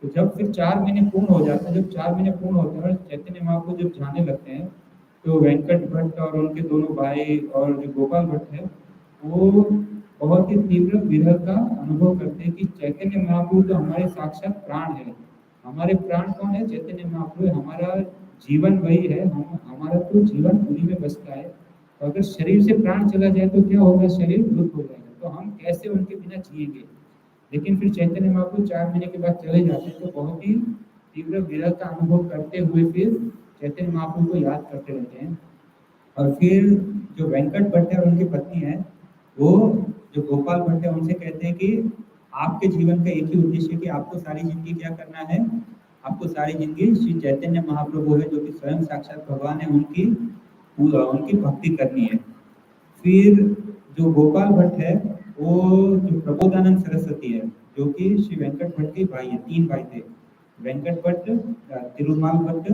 [SPEAKER 1] तो जब फिर 4 महीने पूर्ण हो जाते हैं, जब 4 महीने पूर्ण होते हैं, चैतन्य महाप्रभु जब जाने लगते हैं, तो वेंकट भट्ट और उनके दोनों भाई और जो गोपाल भट्ट है, वो बहुत ही तीव्र विरह का अनुभव करते हैं कि चैतन्य महाप्रभु तो हमारे साक्षात प्राण है। हमारे प्राण कौन है? चैतन्य महाप्रभु। हमारा जीवन वही है, हमारा तो जीवन उन्हीं में बसता है। तो अगर शरीर से प्राण चला जाए तो क्या होगा? शरीर लुप्त हो जाएगा। तो हम कैसे उनके बिना जिएंगे? लेकिन फिर चैतन्य महाप्रभु 4 महीने के बाद चले जाते हैं, तो बहुत ही तीव्र विरह का अनुभव करते हुए फिर चैतन्य महाप्रभु को याद करते रहते हैं। और फिर जो वेंकट भट्ट है और उनकी पत्नी है, वो जो गोपाल भट्ट है उनसे कहते हैं कि आपके जीवन का एक ही उद्देश्य है कि आपको सारी जिंदगी क्या करना है, आपको सारी जिंदगी श्री चैतन्य महाप्रभु है जो कि स्वयं साक्षात भगवान है, उनकी भक्ति करनी है। फिर जो गोपाल भट्ट है, वो जो प्रबोधानंद सरस्वती है, जो कि श्री वेंकट भट्ट के भाई है, 3 भाई थे, वेंकट भट्ट, तिरुमाल भट्ट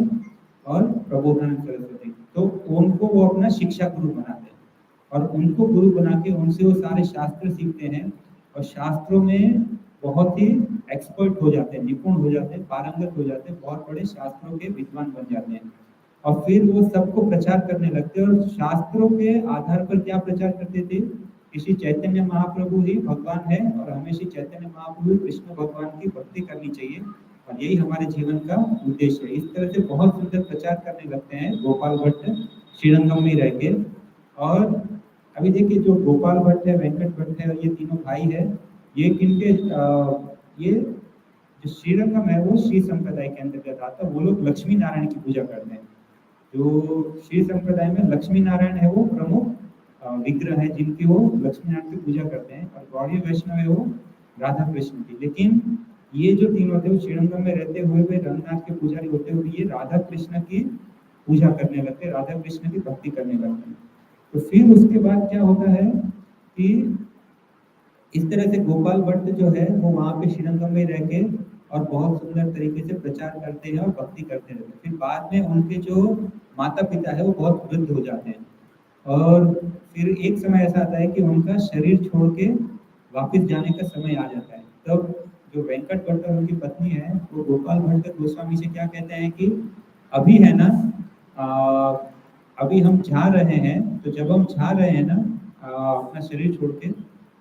[SPEAKER 1] और प्रबोधानंद सरस्वती। तो उनको वो अपना शिक्षा गुरु बनाते हैं और उनको गुरु बना के उनसे वो सारे शास्त्र सीखते हैं और शास्त्रों में बहुत ही एक्सपर्ट हो जाते हैं, निपुण हो जाते हैं, पारंगत हो जाते हैं, बहुत बड़े शास्त्रों के विद्वान बन जाते हैं। और फिर वो सबको प्रचार करने लगते हैं और शास्त्रों के आधार पर क्या प्रचार करते थे कि श्री चैतन्य महाप्रभु ही भगवान है और हमें श्री चैतन्य महाप्रभु कृष्ण भगवान की भक्ति करनी चाहिए और यही हमारे जीवन का उद्देश्य है। इस तरह से बहुत सुंदर प्रचार करने लगते हैं गोपाल भट्ट श्रीरंगम में रह के। और अभी देखिए जो गोपाल भट्ट है, वेंकट भट्ट है और ये तीनों भाई है, ये किनके ये जो श्रीरंगम है वो श्री संप्रदाय के अंतर्गत आता है। वो लोग लक्ष्मी नारायण की पूजा करते हैं। जो श्री संप्रदाय में लक्ष्मी नारायण है वो प्रमुख विग्रह है जिनकी वो लक्ष्मी नारायण की पूजा करते हैं और गौड़ी वैष्णव है वो राधा कृष्ण की। लेकिन ये जो तीनों थे वो श्रीरंगम में रहते हुए वे रंगनाथ के पुजारी होते हुए ये राधा कृष्ण की पूजा करने लगते हैं, राधा कृष्ण की भक्ति करने लगते हैं। तो फिर उसके बाद क्या होता है कि इस तरह से गोपाल भट्ट जो है वो वहाँ पे श्रीरंगम में रह के और बहुत सुंदर तरीके से प्रचार करते हैं और भक्ति करते रहते हैं। फिर बाद में उनके जो माता पिता है वो बहुत वृद्ध हो जाते हैं और फिर एक समय ऐसा आता है कि उनका शरीर छोड़ के वापस जाने का समय आ जाता है। तब जो वेंकट भट्ट और उनकी पत्नी है वो गोपाल भट्ट गोस्वामी से क्या कहते हैं कि अभी है ना, अभी हम जा रहे हैं, तो जब हम जा रहे हैं ना अपना शरीर छोड़ के,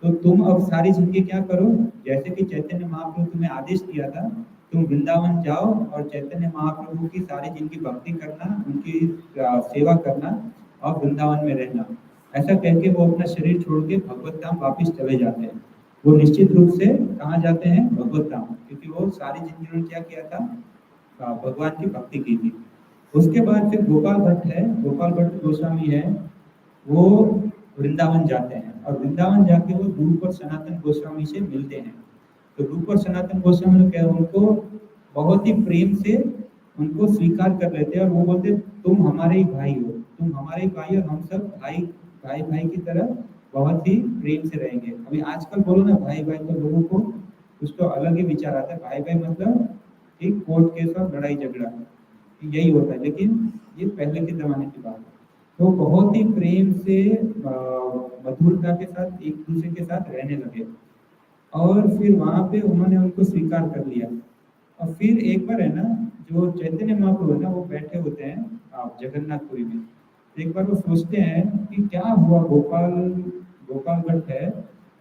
[SPEAKER 1] तो तुम अब सारी जिंदगी क्या करो, जैसे कि चैतन्य महाप्रभु तुम्हें आदेश दिया था, तुम वृंदावन जाओ और चैतन्य महाप्रभु की सारी जिंदगी भक्ति करना, उनकी सेवा करना और वृंदावन में रहना। ऐसा कह के वो अपना शरीर छोड़ के भगवत धाम वापिस चले जाते हैं। वो निश्चित रूप से कहाँ जाते हैं, भगवत धाम, क्योंकि वो सारी जिंदगी उन्होंने क्या किया था, भगवान की भक्ति की थी। उसके बाद फिर गोपाल भट्ट है, गोपाल भट्ट गोस्वामी है, वो वृंदावन जाते हैं और वृंदावन जाके वो रूप और सनातन गोस्वामी से मिलते हैं। तो रूप और सनातन गोस्वामी लोग क्या उनको बहुत ही प्रेम से उनको स्वीकार कर लेते हैं और वो बोलते तुम हमारे ही भाई हो, तुम हमारे ही भाई और हम सब भाई भाई भाई की तरह बहुत ही प्रेम से रहेंगे। अभी आजकल बोलो ना भाई भाई, तो लोगों को कुछ तो अलग ही विचार आता है। भाई भाई मतलब एक कोर्ट केस और लड़ाई झगड़ा, यही होता है, लेकिन ये पहले के जमाने की बात है। तो बहुत ही प्रेम से मधुरता के साथ एक दूसरे के साथ रहने लगे और फिर वहां पे उन्होंने उनको स्वीकार कर लिया। और फिर एक बार है ना, जो चैतन्य महाप्रभु है ना, वो बैठे होते हैं जगन्नाथपुरी में। एक बार वो सोचते हैं कि क्या हुआ, गोपाल भट्ट है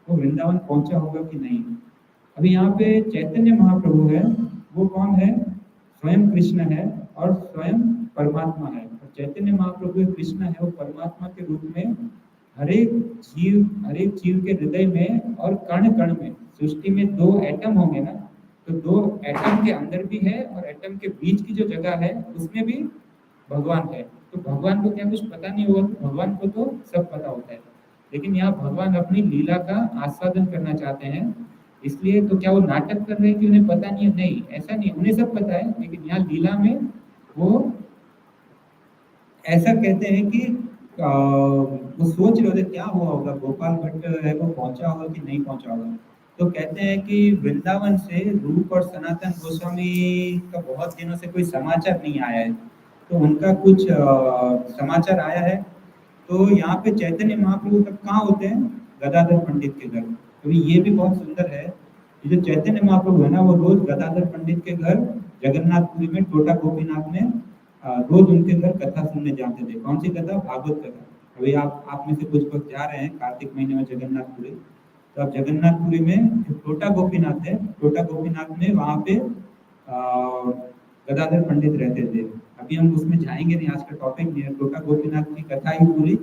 [SPEAKER 1] वो वृंदावन पहुंचा होगा कि नहीं। अभी यहाँ पे चैतन्य महाप्रभु है, वो कौन है, स्वयं कृष्ण है और स्वयं परमात्मा है। चैतन्य महाप्रभु कृष्ण है, वो परमात्मा के रूप में हर एक जीव के हृदय में और कण कण में, सृष्टि में 2 एटम होंगे ना, तो 2 एटम के अंदर भी है और एटम के बीच की जो जगह है उसमें भी भगवान है। तो भगवान को क्या कुछ पता नहीं होगा, तो भगवान को तो सब पता होता है, लेकिन यहाँ भगवान अपनी लीला का आस्वादन करना चाहते हैं। इसलिए तो क्या वो नाटक कर रहे हैं कि उन्हें पता नहीं है, नहीं ऐसा नहीं, उन्हें सब पता है, लेकिन यहाँ लीला में वो ऐसा कहते हैं कि वो सोच रहे होते क्या हुआ होगा, गोपाल भट्ट है वो पहुंचा होगा कि नहीं पहुंचा होगा। तो कहते हैं कि वृंदावन से रूप और सनातन गोस्वामी का बहुत दिनों से कोई समाचार नहीं आया है, तो उनका कुछ समाचार आया है। तो यहाँ पे चैतन्य महाप्रभु तब कहाँ होते हैं, गदाधर पंडित के घर। तो ये भी बहुत सुंदर है, जो चैतन्य महाप्रभु है ना, वो रोज गदाधर पंडित के घर जगन्नाथपुरी में टोटा गोपीनाथ में रोज उनके घर कथा सुनने जाते थे। कौन सी कथा, भागवत कथा। अभी आप में से कुछ लोग जा रहे हैं कार्तिक महीने में जगन्नाथपुरी, तो अब जगन्नाथपुरी में टोटा गोपीनाथ है, टोटा गोपीनाथ में वहाँ पे गदाधर पंडित रहते थे। अभी हम उसमें जाएंगे नहीं, आज का टॉपिक नहीं है। टोटा गोपीनाथ की कथा ही पूरी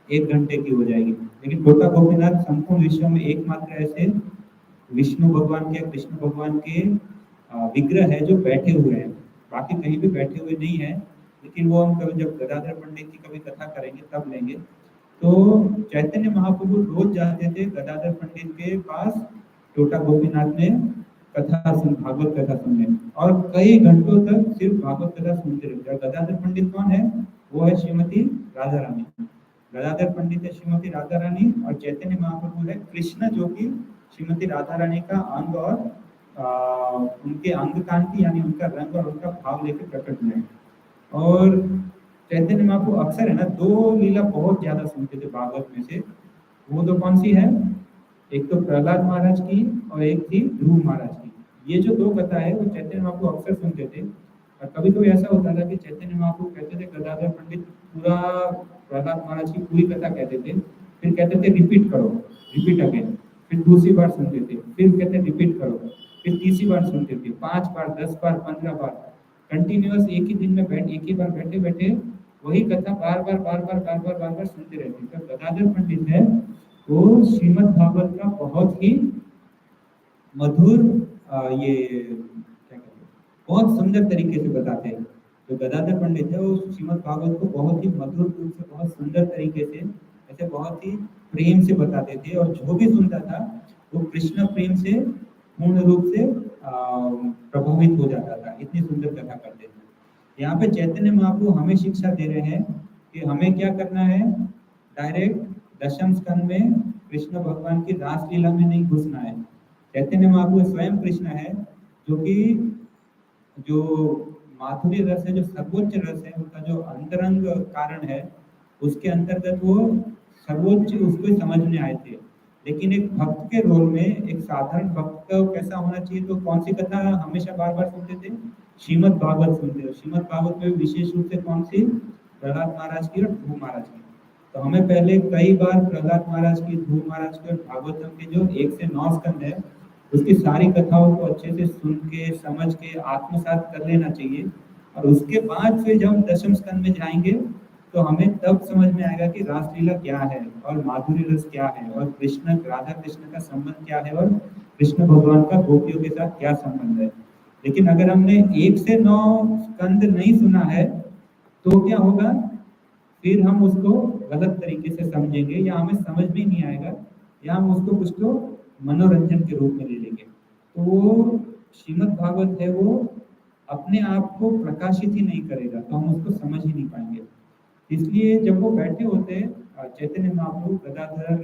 [SPEAKER 1] 1 घंटे की हो जाएगी। लेकिन टोटा गोपीनाथ संपूर्ण विश्व में एकमात्र ऐसे विष्णु भगवान के, कृष्ण भगवान के विग्रह है जो बैठे हुए हैं, बाकी कहीं भी बैठे हुए नहीं है। लेकिन वो हम कभी जब गदाधर पंडित की कभी कथा करेंगे तब लेंगे। तो चैतन्य महाप्रभु रोज जाते थे गदाधर पंडित के पास टोटा गोपीनाथ में कथा सुन, भागवत कथा सुनने, और कई घंटों तक सिर्फ भागवत कथा सुनते रहते हैं। और गदाधर पंडित कौन है? वो है श्रीमती राधा रानी। गदाधर पंडित है श्रीमती राधा रानी, और चैतन्य महाप्रभु है कृष्ण, जो कि श्रीमती राधा रानी का अंग और उनके अंग कांति यानी उनका रंग और उनका भाव लेकर प्रकट हुए हैं। और चैतन्य महाप्रभु अक्सर है ना दो लीला बहुत ज्यादा सुनते थे भागवत में से। वो तो कौन सी है? एक तो प्रहलाद महाराज की और एक थी ध्रुव महाराज की। ये जो दो कथा है वो चैतन्य महाप्रभु अक्सर सुनते थे। और कभी कभी ऐसा होता था कि चैतन्य महाप्रभु कहते थे गदाधर पंडित पूरा प्रहलाद महाराज की पूरी कथा कहते थे, फिर कहते थे रिपीट करो, रिपीट अगेन, फिर दूसरी बार सुनते थे, फिर कहते रिपीट करो, फिर तीसरी बार सुनते थे, 5 बार, 10 बार, 15 बार कंटिन्यूअस एक ही दिन में एक ही बार बैठे बैठे वही कथा बार बार बार बार बार बार बार बार सुनते रहते। तो गदाधर पंडित है वो श्रीमद् भागवत का बहुत ही मधुर ये क्या कहते हैं, बहुत सुंदर तरीके से बताते हैं। तो गदाधर पंडित है वो श्रीमद् भागवत को बहुत ही मधुर रूप से, बहुत सुंदर तरीके से, ऐसे बहुत ही प्रेम से बताते थे, और जो भी सुनता था वो कृष्ण प्रेम से पूर्ण रूप से प्रभावित हो जाता था। इतनी सुंदर कथा करते थे। यहाँ पे चैतन्य महाप्रभु हमें शिक्षा दे रहे हैं कि हमें क्या करना है, डायरेक्ट दशम स्कंद में कृष्ण भगवान की रासलीला में नहीं घुसना है। चैतन्य महाप्रभु स्वयं कृष्ण है, जो कि जो माधुर्य रस है, जो सर्वोच्च रस है, उनका जो अंतरंग कारण है, उसके अंतर्गत वो सर्वोच्च उसको समझ में आए थे। लेकिन एक भक्त के रोल में एक साधारण भक्त का कैसा होना चाहिए, तो कौन सी कथा हमेशा बार बार सुनते थे? श्रीमद् भागवत सुनते थे। श्रीमद् भागवत में विशेष रूप से कौन सी? प्रहलाद महाराज की और ध्रुव महाराज की। तो हमें पहले कई बार प्रहलाद महाराज की, ध्रुव महाराज की और भागवतम के जो 1 से 9 स्कंद है उसकी सारी कथाओं को अच्छे से सुन के, समझ के, आत्मसात कर लेना चाहिए। और उसके बाद फिर जब हम दशम स्कंद में जाएंगे तो हमें तब समझ में आएगा कि रासलीला क्या है और माधुर्य रस क्या है और कृष्ण, राधा कृष्ण का संबंध क्या है और कृष्ण भगवान का गोपियों के साथ क्या संबंध है। लेकिन अगर हमने 1 से 9 स्कंद नहीं सुना है तो क्या होगा? फिर हम उसको गलत तरीके से समझेंगे, या हमें समझ भी नहीं आएगा, या हम उसको कुछ तो मनोरंजन के रूप में ले लेंगे। तो वो श्रीमद् भागवत है वो अपने आप को प्रकाशित ही नहीं करेगा, तो हम उसको समझ ही नहीं पाएंगे। इसलिए जब वो बैठे होते चैतन्य महाप्रभु गदाधर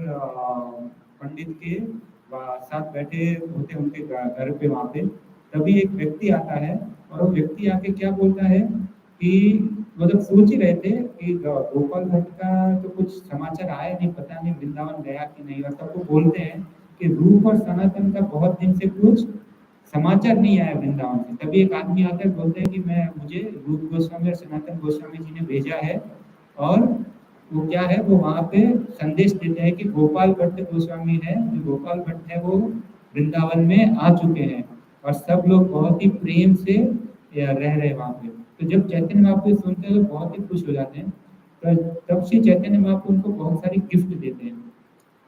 [SPEAKER 1] पंडित के साथ बैठे होते उनके घर पे वहाँ पे, तभी एक व्यक्ति आता है और वो व्यक्ति आके क्या बोलता है कि मतलब सोच ही रहे थे कि गोपाल भट्ट का तो कुछ समाचार आया नहीं, पता नहीं वृंदावन गया कि नहीं। और तब वो बोलते हैं कि रूप और सनातन का बहुत दिन से कुछ समाचार नहीं आया वृंदावन से। तभी एक आदमी आता है, बोलते हैं कि मुझे रूप गोस्वामी और सनातन गोस्वामी जी ने भेजा है, और वो क्या है, वो वहाँ पे संदेश देते हैं कि गोपाल भट्ट गोस्वामी है, जो गोपाल भट्ट है वो वृंदावन में आ चुके हैं और सब लोग बहुत ही प्रेम से रह रहे वहाँ पे। तो जब चैतन्य महाप्रभु सुनते हैं तो बहुत ही खुश हो जाते हैं। तो तब से चैतन्य महाप्रभु उनको बहुत सारी गिफ्ट देते हैं।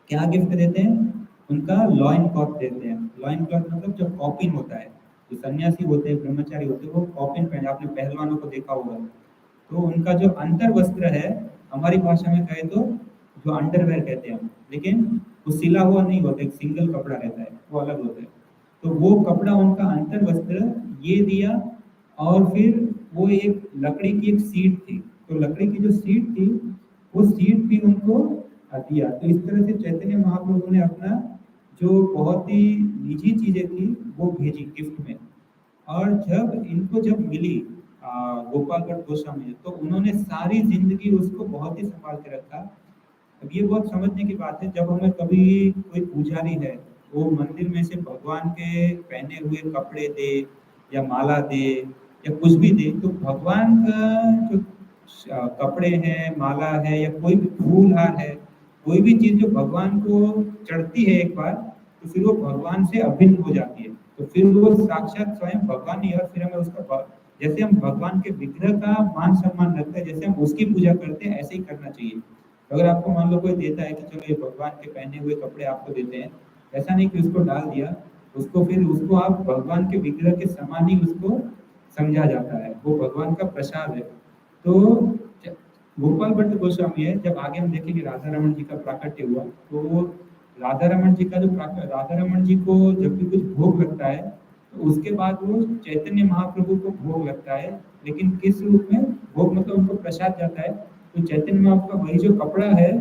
[SPEAKER 1] क्या गिफ्ट देते हैं? उनका लॉइन क्लॉथ देते हैं। लॉइन क्लॉथ मतलब जो कॉपिन होता है, जो सन्यासी होते हैं, ब्रह्मचारी होते हैं, वो कॉपिन पहने, आपने पहलवानों को देखा होगा। तो उनका जो अंतर वस्त्र है, हमारी भाषा में कहे तो जो अंडरवेयर कहते हैं हम, लेकिन वो सिला हुआ नहीं होता, एक सिंगल कपड़ा रहता है, वो अलग होता है। तो वो कपड़ा उनका अंतर वस्त्र ये दिया, और फिर वो एक लकड़ी की एक सीट थी, तो लकड़ी की जो सीट थी वो सीट भी उनको दिया। तो इस तरह से चैतन्य महाप्रभु ने अपना जो बहुत ही निजी चीजें थी वो भेजी गिफ्ट में। और जब मिली गोपाल भट्ट गोस्वामी, तो उन्होंने सारी जिंदगी उसको बहुत ही संभाल के रखा। अब ये बहुत समझने की बात है, जब हमें कभी कोई पुजारी है वो मंदिर में से भगवान के पहने हुए कपड़े दे या माला दे या कुछ भी दे, तो भगवान का जो कपड़े हैं, माला है या कोई भी फूल हार है, कोई भी चीज जो भगवान को चढ़ती है एक बार, तो फिर वो भगवान से अभिन्न हो जाती है। तो फिर वो साक्षात स्वयं भगवान ही है। और फिर हमें उसका, जैसे हम भगवान के विग्रह का मान सम्मान रखते हैं, जैसे हम उसकी पूजा करते हैं, ऐसे ही करना चाहिए। अगर आपको मान लो कोई देता है कि चलो ये भगवान के पहने हुए कपड़े आपको देते हैं, ऐसा नहीं कि उसको डाल दिया, उसको आप भगवान के विग्रह के समान ही उसको समझा जाता है, वो भगवान का प्रसाद है। तो गोपाल भट्ट गोस्वामी है, जब आगे हम देखेंगे राधा रमन जी का प्राकट्य हुआ, तो वो राधा रमन जी का जो राधा रमन जी को जब भी कुछ भोग लगता है तो उसके बाद वो चैतन्य महाप्रभु को भोग लगता है, लेकिन किस रूप में भोग, मतलब उनको प्रसाद जाता है। तो चैतन्य महाप्रभु का वही जो कपड़ा है,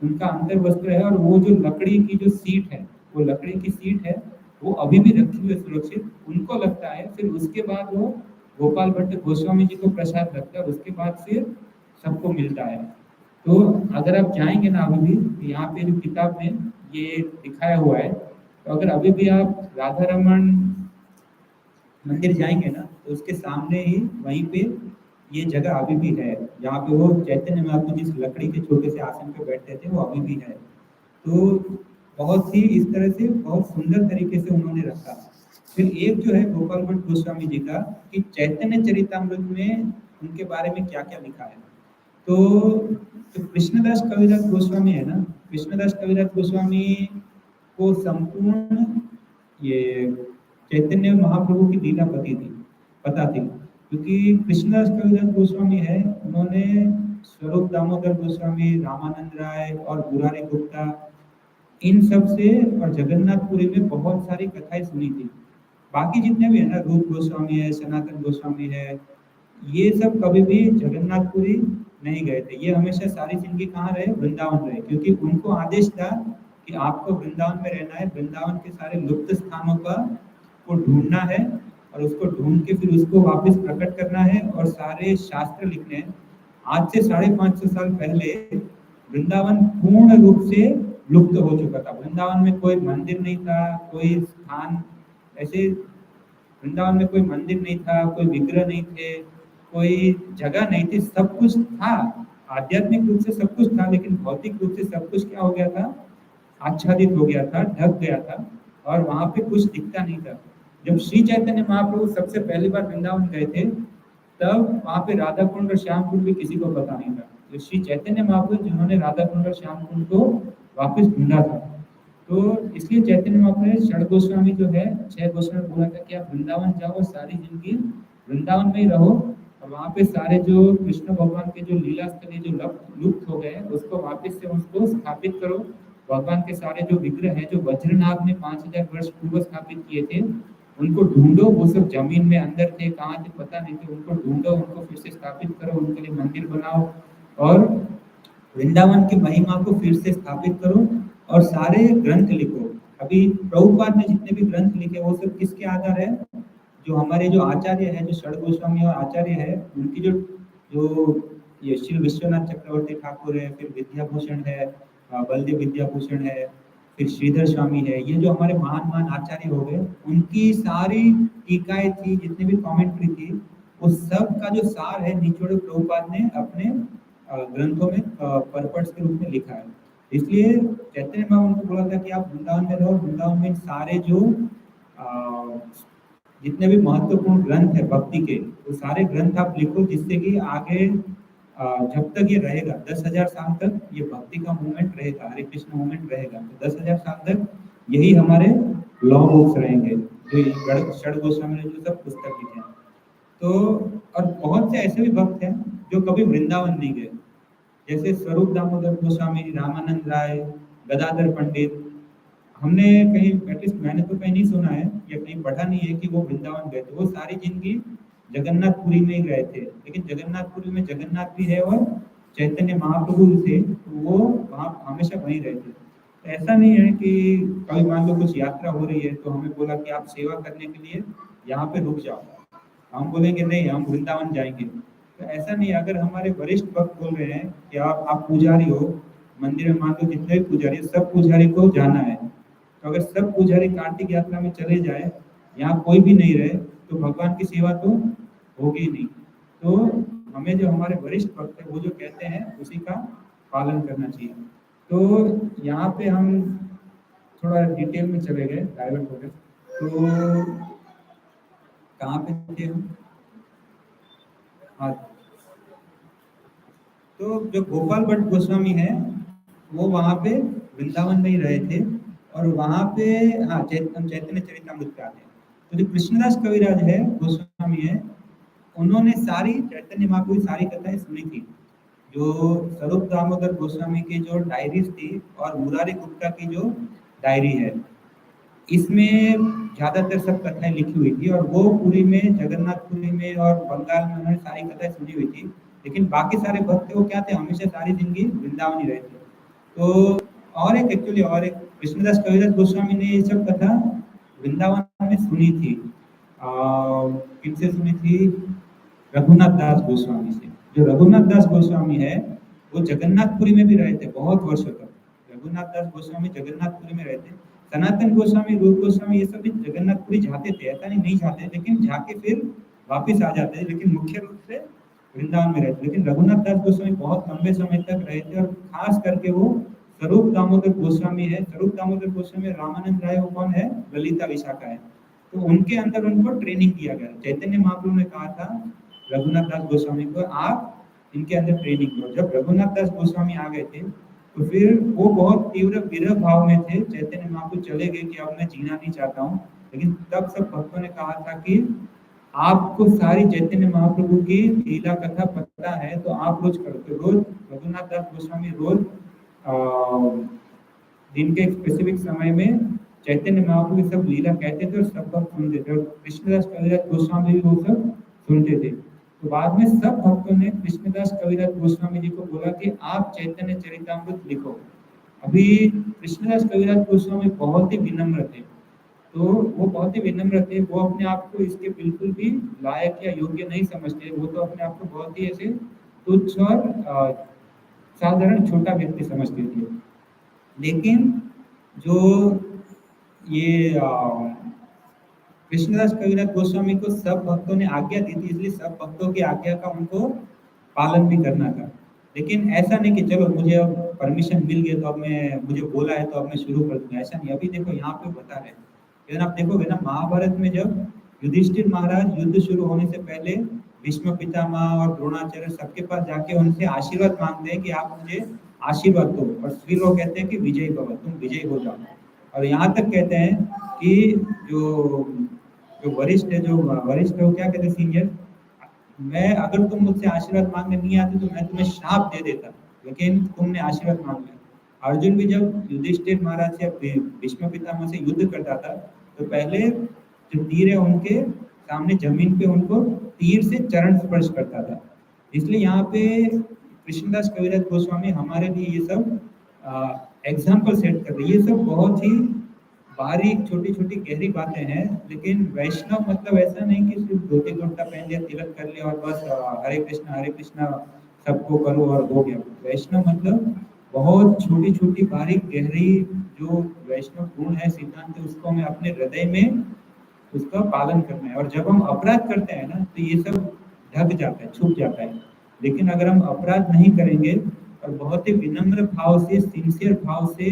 [SPEAKER 1] उनका अंतर वस्त्र है, और वो जो लकड़ी की जो सीट है, वो लकड़ी की सीट है, वो अभी भी रखी हुई है सुरक्षित, उनको लगता है। फिर उसके बाद वो गोपाल भट्ट गोस्वामी जी को प्रसाद लगता है, और उसके बाद फिर सबको मिलता है। तो अगर आप जाएंगे ना अभी भी, तो यहाँ पे जो किताब में ये दिखाया हुआ है, तो अगर अभी भी आप राधा रमन मंदिर जाएंगे ना, तो उसके सामने ही वहीं पे ये जगह अभी भी है, जहाँ पे वो चैतन्य महाप्रभु जिस लकड़ी के छोटे से आसन पे बैठते थे, वो अभी भी है। तो बहुत ही इस तरह से बहुत सुंदर तरीके से उन्होंने रखा। फिर एक जो है गोपाल भट्ट गोस्वामी जी का, कि चैतन्य चरितामृत में उनके बारे में क्या क्या लिखा है। तो जो कृष्णदास कविराज गोस्वामी है ना, कृष्णदास कविराज गोस्वामी को संपूर्ण ये चैतन्य महाप्रभु की लीला पता थी, क्योंकि कृष्णदास कविराज गोस्वामी है, उन्होंने स्वरूप दामोदर गोस्वामी, रामानंद राय और मुरारी गुप्ता, इन सब से और जगन्नाथपुरी में बहुत सारी कथाएं सुनी थी। बाकी जितने भी है ना, रूप गोस्वामी है, सनातन गोस्वामी है, ये सब कभी भी जगन्नाथपुरी नहीं गए थे। ये हमेशा सारी जिंदगी कहाँ रहे, वृंदावन रहे, क्योंकि उनको आदेश था कि आपको वृंदावन में रहना है, वृंदावन के सारे लुप्त स्थानों का को ढूंढना है, और उसको ढूंढ के फिर उसको वापस प्रकट करना है, और सारे शास्त्र लिखने हैं। आज से 550 साल पहले वृंदावन पूर्ण रूप से लुप्त हो चुका था। वृंदावन में कोई मंदिर नहीं था, कोई स्थान ऐसे, वृंदावन में कोई मंदिर नहीं था, कोई विग्रह नहीं थे, कोई जगह नहीं थी, सब कुछ था। आध्यात्मिक रूप से सब कुछ था, लेकिन भौतिक रूप से सब कुछ क्या हो गया था, आच्छादित हो गया था, ढक गया था, और वहां पे कुछ दिखता नहीं था। जब श्री चैतन्य महाप्रभु सबसे पहली बार वृंदावन गए थे, तब वहां पे राधा कुंड और श्याम कुंड भी किसी को पता नहीं था। तो श्री चैतन्य महाप्रभु जिन्होंने राधा कुंड और श्याम कुंड को वापस ढूंढा था। तो इसलिए चैतन्य महाप्रभु ने षड गोस्वामी जो है, 6 गोस्वामी बोला था कि आप वृंदावन जाओ, सारी जिंदगी वृंदावन में ही रहो, और वहाँ पे सारे जो कृष्ण भगवान के जो लीला स्थल जो लुप्त हो गए हैं, उसको वापस से उसको स्थापित करो। भगवान के सारे जो विग्रह हैं, जो वज्रनाभ ने 5000 वर्ष पूर्व स्थापित किए थे, उनको ढूंढो। वो सब जमीन में अंदर थे, कहाँ थे पता नहीं थे, उनको ढूंढो, उनको फिर से स्थापित करो, उनके लिए मंदिर बनाओ, और वृंदावन की महिमा को फिर से स्थापित करो, और सारे ग्रंथ लिखो। अभी प्रभुपाद ने जितने भी ग्रंथ लिखे, वो सब किसके आधार है, जो हमारे जो आचार्य है, जो षड गोस्वामी और आचार्य है, उनकी जो जो ये श्री विश्वनाथ चक्रवर्ती ठाकुर है, फिर विद्याभूषण है, बलदेव विद्याभूषण है, फिर श्रीधर स्वामी है, ये जो हमारे महान महान आचार्य हो गए, उनकी सारी टीकाएं थी, जितने भी कमेंट्री थी, उस सब का जो सार है, निचोड़ प्रभुपाद ने अपने ग्रंथों में परपट्स के रूप में लिखा है। इसलिए चैतन्य महाप्रभु उनको बोला था कि आप वृंदावन में रहो, वृंदावन में सारे जो जितने भी महत्वपूर्ण ग्रंथ है भक्ति के, वो सारे ग्रंथ आप लिखो, जिससे कि आगे जब तक ये रहेगा, 10,000 साल तक ये भक्ति का मूवमेंट रहेगा, हरे कृष्ण मूवमेंट रहेगा, तो 10,000 साल तक यही हमारे लॉ बुक्स रहेंगे, जो षड गोस्वामी ने जो सब पुस्तक लिखे हैं। तो और बहुत से ऐसे भी भक्त हैं जो कभी वृंदावन नहीं गए, जैसे स्वरूप दामोदर गोस्वामी, रामानंद राय, गदाधर पंडित। हमने कहीं, एटलीस्ट मैंने तो कहीं नहीं सुना है या कहीं पढ़ा नहीं है कि वो वृंदावन गए थे। वो सारी जिंदगी जगन्नाथपुरी में ही गए थे, लेकिन जगन्नाथपुरी में जगन्नाथ भी है और चैतन्य महाप्रभु भी थे, तो वो वहाँ हमेशा वहीं रहे थे। तो ऐसा नहीं है कि कभी मान लो कुछ यात्रा हो रही है, तो हमें बोला कि आप सेवा करने के लिए यहाँ पे रुक जाओ, हम बोलेंगे नहीं, हम वृंदावन जाएंगे। तो ऐसा नहीं, अगर हमारे वरिष्ठ भक्त बोल रहे हैं कि आप पुजारी हो, मंदिर में मान लो जितने भी पुजारी, सब पुजारी को जाना है, तो अगर सब पुजारी कार्तिक यात्रा में चले जाए, यहाँ कोई भी नहीं रहे, तो भगवान की सेवा तो होगी नहीं। तो हमें जो हमारे वरिष्ठ भक्त है, वो जो कहते हैं उसी का पालन करना चाहिए। तो यहाँ पे हम थोड़ा डिटेल में चले गए, डाइवर्ट हो गए। तो कहाँ पे थे हम? हाँ, तो जो गोपाल भट्ट गोस्वामी है, वो वहाँ पे वृंदावन में ही रहे थे, और वहाँ पे हाँ चैतन्य चरितामृत पे आते हैं। तो जो कृष्णदास कविराज है, गोस्वामी है, उन्होंने सारी चैतन्य महाप्रभु की सारी कथाएं सुनी थी, जो स्वरूप दामोदर गोस्वामी की जो डायरीज थी और मुरारी गुप्ता की जो डायरी है, इसमें ज्यादातर सब कथाएं लिखी हुई थी और वो पुरी में, जगन्नाथपुरी में और बंगाल में उन्होंने सारी कथाएं सुनी हुई थी। लेकिन बाकी सारे भक्त वो क्या थे, हमेशा सारी जिंदगी वृंदावन ही रहे थे। तो और एक कृष्णदास कविराज गोस्वामी ने ये सब कथा वृंदावन में सुनी थी। किनसे सुनी थी? रघुनाथ दास गोस्वामी से। जो रघुनाथ दास गोस्वामी है, वो जगन्नाथपुरी में भी रहे थे बहुत वर्षों तक। रघुनाथ दास गोस्वामी जगन्नाथपुरी में रहते। सनातन गोस्वामी, रूप गोस्वामी, ये सब भी जगन्नाथपुरी जाते थे, ऐसा नहीं नहीं जाते, लेकिन जाके फिर वापिस आ जाते थे, लेकिन मुख्य रूप से वृंदावन में रहते। लेकिन रघुनाथ दास गोस्वामी बहुत लंबे समय तक रहे थे, और खास करके वो स्वरूप दामोदर गोस्वामी है। स्वरूप दामोदर गोस्वामी, रामानंद राय वो कौन है? ललिता विशाखा है। तो उनके अंदर उनको ट्रेनिंग किया गया। चैतन्य महाप्रभु ने कहा था रघुनाथ दास गोस्वामी को, आप इनके अंदर ट्रेनिंग करो। जब रघुनाथ दास गोस्वामी आ गए थे, तो फिर वो बहुत तीव्र विरह भाव में थे। चैतन्य महाप्रभु चले गए कि अब मैं जीना नहीं चाहता हूँ। लेकिन तब सब भक्तों ने कहा था कि आपको सारी चैतन्य महाप्रभु की लीला कथा पता है, तो आप रोज करो। तो रोज रघुनाथ दास गोस्वामी रोज दिन के एक स्पेसिफिक समय में चैतन्य महाप्रभु की सब लीला कहते थे और सब भक्त सुनते थे। और कृष्णदास कविराज गोस्वामी भी वो सब सुनते थे। तो बाद में सब भक्तों ने कृष्णदास कविराज गोस्वामी जी को बोला कि आप चैतन्य चरितामृत लिखो। अभी कृष्णदास कविराज गोस्वामी बहुत ही विनम्र थे। तो वो बहुत ही विनम्र थे। वो अपने आप को इसके बिल्कुल भी लायक या योग्य नहीं समझते। वो तो अपने आप को बहुत ही ऐसे तुच्छ और साधारण छोटा व्यक्ति समझते थे। लेकिन जो ये कृष्णदास कविराज गोस्वामी को सब भक्तों ने आज्ञा दी थी, इसलिए सब भक्तों की आज्ञा का उनको पालन भी करना था। लेकिन ऐसा नहीं कि चलो मुझे अब परमिशन मिल गया तो अब मैं, मुझे बोला है तो अब मैं शुरू कर दूंगा, ऐसा नहीं। अभी देखो यहाँ पे बता रहे हैं, लेकिन आप देखोगे ना महाभारत में जब युधिष्ठिर महाराज युद्ध शुरू होने से पहले भीष्म पितामह और द्रोणाचार्य सबके पास जाके उनसे आशीर्वाद मांगते हैं कि आप मुझे आशीर्वाद दो, और फिर वो कहते हैं कि विजयी भव, तुम विजयी हो जाओ। और यहाँ तक कहते हैं कि जो जो वरिष्ठ है, जो वरिष्ठ है वो क्या कहते हैं, सीनियर, मैं, अगर तुम मुझसे आशीर्वाद मांगने नहीं आते तो मैं तुम्हें श्राप दे देता, लेकिन तुमने आशीर्वाद मांग लिया। अर्जुन भी जब युधिष्ठिर महाराज से, भीष्म पितामह से युद्ध करता था, तो पहले जो तीर है उनके सामने जमीन पे उनको तीर से चरण स्पर्श करता था। इसलिए यहाँ पे कृष्णदास कविराज गोस्वामी हमारे लिए ये सब एग्जाम्पल सेट कर रहे हैं। ये सब बहुत ही बारीक छोटी छोटी गहरी बातें हैं। लेकिन वैष्णव मतलब ऐसा नहीं कि सिर्फ धोती कुर्ता पहन लिया, तिलक कर लिया और बस हरे कृष्णा सबको करो और हो गया। वैष्णव मतलब बहुत छोटी छोटी बारीक गहरी जो वैष्णव गुण है, सिद्धांत है, उसको हमें अपने हृदय में उसका पालन करना है। और जब हम अपराध करते हैं ना, तो ये सब ढक जाता है, छुप जाता है। लेकिन अगर हम अपराध नहीं करेंगे और बहुत ही विनम्र भाव से, सिंसियर भाव से,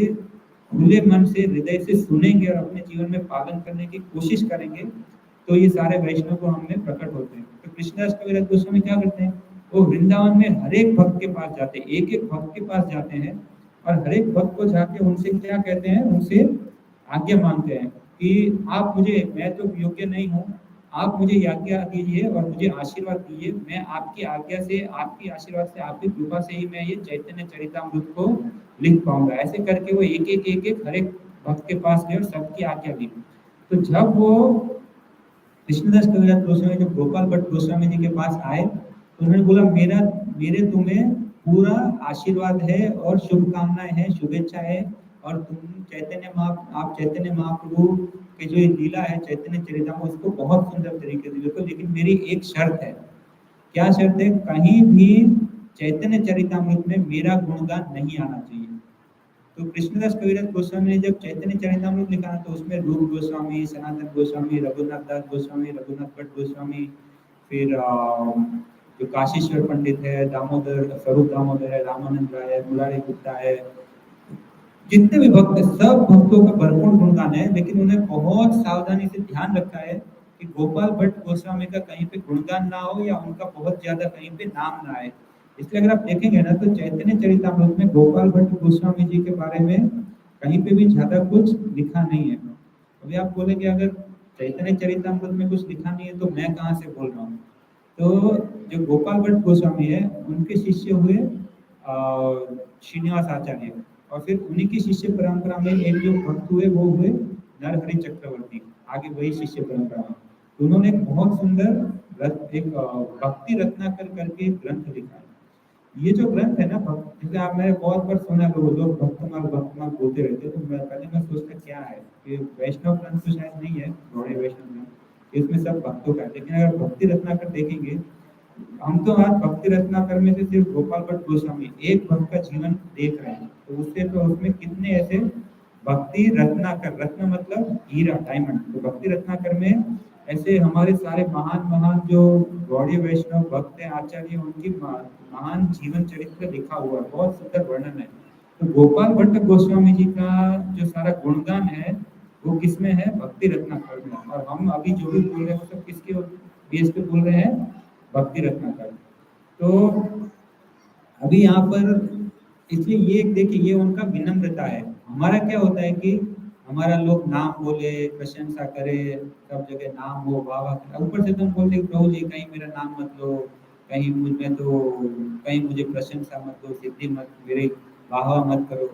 [SPEAKER 1] खुले मन से, हृदय से सुनेंगे और अपने जीवन में पालन करने की कोशिश करेंगे, तो ये सारे वैष्णव को हमें प्रकट होते हैं। तो कृष्णदास कविराज गोस्वामी क्या करते हैं, वो वृंदावन में हर एक भक्त के पास जाते हैं, एक एक भक्त के पास जाते हैं, और हर एक भक्त को जाके उनसे क्या कहते हैं, उनसे आज्ञा मांगते हैं कि आप मुझे, मैं तो योग्य नहीं हूँ, आप मुझे आज्ञा दीजिए और मुझे आशीर्वाद दीजिए। मैं आपकी आज्ञा से, आपकी आशीर्वाद से, आपकी कृपा से ही मैं ये चैतन्य चरितामृत को लिख पाऊंगा। ऐसे करके वो एक हर एक भक्त के पास गए और सबकी आज्ञा दी। तो जब वो कृष्णदास कविराज गोस्वामी जब गोपाल भट्ट गोस्वामी जी के पास आए, तो उन्होंने बोला मेरे तुम्हें पूरा आशीर्वाद है और शुभकामनाएं हैं, शुभेच्छा है। और तुम आप चैतन्य महाप्रभु की जो ये लीला है चैतन्य चरितामृत, उसको बहुत सुंदर तरीके से लिखो। लेकिन मेरी एक शर्त है। क्या शर्त है? कहीं भी चैतन्य चरितामृत में मेरा गुणगान नहीं आना चाहिए। तो कृष्णदास कविराज गोस्वामी ने जब चैतन्य चरितामृत लिखा, तो उसमें रूप गोस्वामी, सनातन गोस्वामी, रघुनाथ दास गोस्वामी, रघुनाथ भट्ट गोस्वामी, फिर जो काशीश्वर पंडित है, दामोदर, स्वरूप दामोदर है, रामानंद राय है, मुरारी गुप्ता है, जितने भी भक्त, सब भक्तों का भरपूर गुणगान है। लेकिन उन्हें बहुत सावधानी से ध्यान रखा है कि गोपाल भट्ट गोस्वामी का कहीं पे गुणगान ना हो या उनका बहुत ज्यादा कहीं पे नाम ना आए। इसलिए अगर आप देखेंगे ना, तो चैतन्य चरितामृत में गोपाल भट्ट गोस्वामी जी के बारे में कहीं पे भी ज्यादा कुछ लिखा नहीं है। अभी आप बोलेंगे अगर चैतन्य चरितामृत में कुछ लिखा नहीं है तो मैं कहाँ से बोल रहा हूँ। तो जो गोपाल भट्ट गोस्वामी है उनके शिष्य हुए श्रीनिवास आचार्य, और फिर उन्हीं की शिष्य परंपरा में एक जो भक्त हुए वो हुए नरहरि चक्रवर्ती, आगे वही शिष्य परंपरा में। तो उन्होंने एक बहुत सुंदर एक भक्ति रत्नाकर करके एक ग्रंथ लिखा है। ये जो ग्रंथ है ना, जैसे आप, मैंने बहुत बार सुना लोग भक्तमाल बोलते रहते हैं, तो मैं सोचता क्या है कि वैष्णव ग्रंथ तो शायद नहीं है, गौड़े वैष्णव ग्रंथ, इसमें सब भक्तों का है। लेकिन अगर भक्ति रत्नाकर देखेंगे, हम तो आज भक्ति रत्नाकर में से सिर्फ गोपाल भट्ट गोस्वामी एक भक्त का जीवन देख रहे हैं, तो उससे तो उसमें कितने ऐसे भक्ति रत्नाकर, रत्न मतलब हीरा, डायमंड, तो भक्ति रत्नाकर में ऐसे हमारे सारे महान महान जो गौड़ीय वैष्णव भक्त हैं, आचार्य, उनकी महान जीवन चरित्र लिखा हुआ है, बहुत सुंदर वर्णन है। तो गोपाल भट्ट गोस्वामी जी का जो सारा गुणगान है वो किसमें है? भक्ति रत्नाकर में। और हम अभी जो भी बोल रहे हैं वो सब किसके बेस पे बोल रहे हैं? भक्ति रत्नाकर। तो अभी यहाँ पर इसलिए ये देखिए, ये उनका विनम्रता है। हमारा क्या होता है कि हमारा लोग नाम बोले, प्रशंसा करे, सब जगह नाम हो, वाह वाह, ऊपर से तुम बोलते हो प्रभु जी कहीं मेरा नाम मत लो, कहीं मुझ में तो कहीं मुझे प्रशंसा मत दो, सिद्धि मत, मेरे वाह मत करो।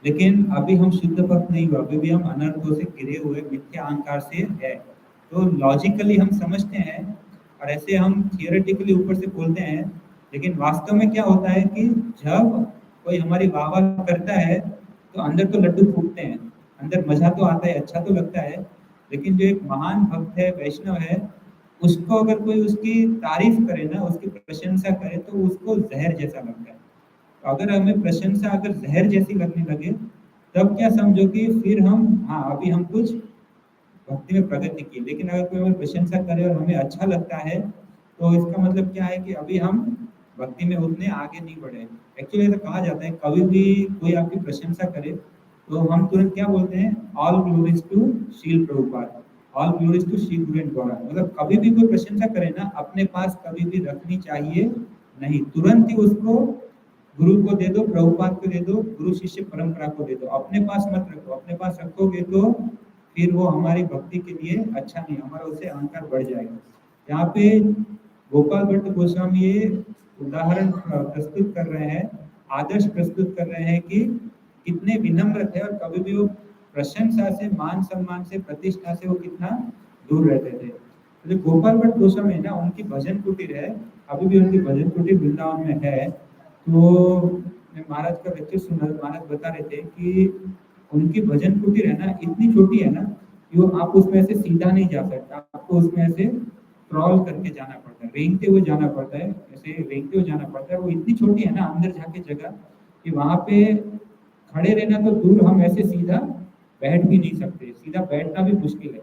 [SPEAKER 1] लेकिन अभी हम शुद्ध भक्त नहीं हुए, अभी भी हम अनर्थों से घिरे हुए मिथ्या अहंकार से है। तो लॉजिकली हम समझते हैं और ऐसे हम थियोरेटिकली ऊपर से बोलते हैं, लेकिन वास्तव में क्या होता है कि जब कोई हमारी वाह वाह करता है तो अंदर तो लड्डू फूटते हैं, अंदर मजा तो आता है, अच्छा तो लगता है। लेकिन जो एक महान भक्त है, वैष्णव है, उसको अगर कोई उसकी तारीफ करे ना, उसकी प्रशंसा करे, तो उसको जहर जैसा लगता है। तो अगर हमें प्रशंसा अगर जहर जैसी लगने लगे, तब क्या समझो कि फिर हम, हाँ अभी हम कुछ भक्ति में प्रगति की। लेकिन अगर कोई हमें प्रशंसा करे और हमें अच्छा लगता है, तो इसका मतलब क्या है कि अभी हम भक्ति में उतने आगे नहीं बढ़े। एक्चुअली ऐसा कहा जाता है, कभी भी कोई आपकी प्रशंसा करे तो हम तुरंत क्या बोलते हैं? All glories to Srila Prabhupada, all glories to Shri Guru and Gaura. मतलब कभी भी कोई प्रशंसा करे ना, अपने पास कभी भी रखनी चाहिए नहीं, तुरंत ही उसको गुरु को दे दो, प्रभुपाद को दे दो, गुरु शिष्य परंपरा को दे दो, अपने पास मत रखो। अपने पास रखोगे तो फिर वो हमारी भक्ति के लिए अच्छा नहीं, हमारा उससे अहंकार बढ़ जाएगा। यहाँ पे गोपाल भट्ट गोस्वामी ये उदाहरण प्रस्तुत कर रहे हैं, आदर्श प्रस्तुत कर रहे हैं कि कितने विनम्र थे और कभी भी वो प्रशंसा से, मान सम्मान से, प्रतिष्ठा से वो कितना दूर रहते थे। तो जो गोपाल भट्ट गोस्वामी है ना, उनकी भजन कुटीर है, अभी भी उनकी भजन कुटीर वृंदावन में है। तो मैं महाराज का लेक्चर सुना, महाराज बता रहे थे कि उनकी भजन कुटीर है ना, इतनी छोटी है ना कि वो आप उसमें से सीधा नहीं जा सकते, आपको उसमें से क्रॉल करके जाना पड़ता है, रेंगते हुए जाना पड़ता है, ऐसे रेंगते हुए जाना पड़ता है। वो इतनी छोटी है ना अंदर जाके जगह, कि वहां पे खड़े रहना तो दूर, हम ऐसे सीधा बैठ भी नहीं सकते, सीधा बैठना भी मुश्किल है।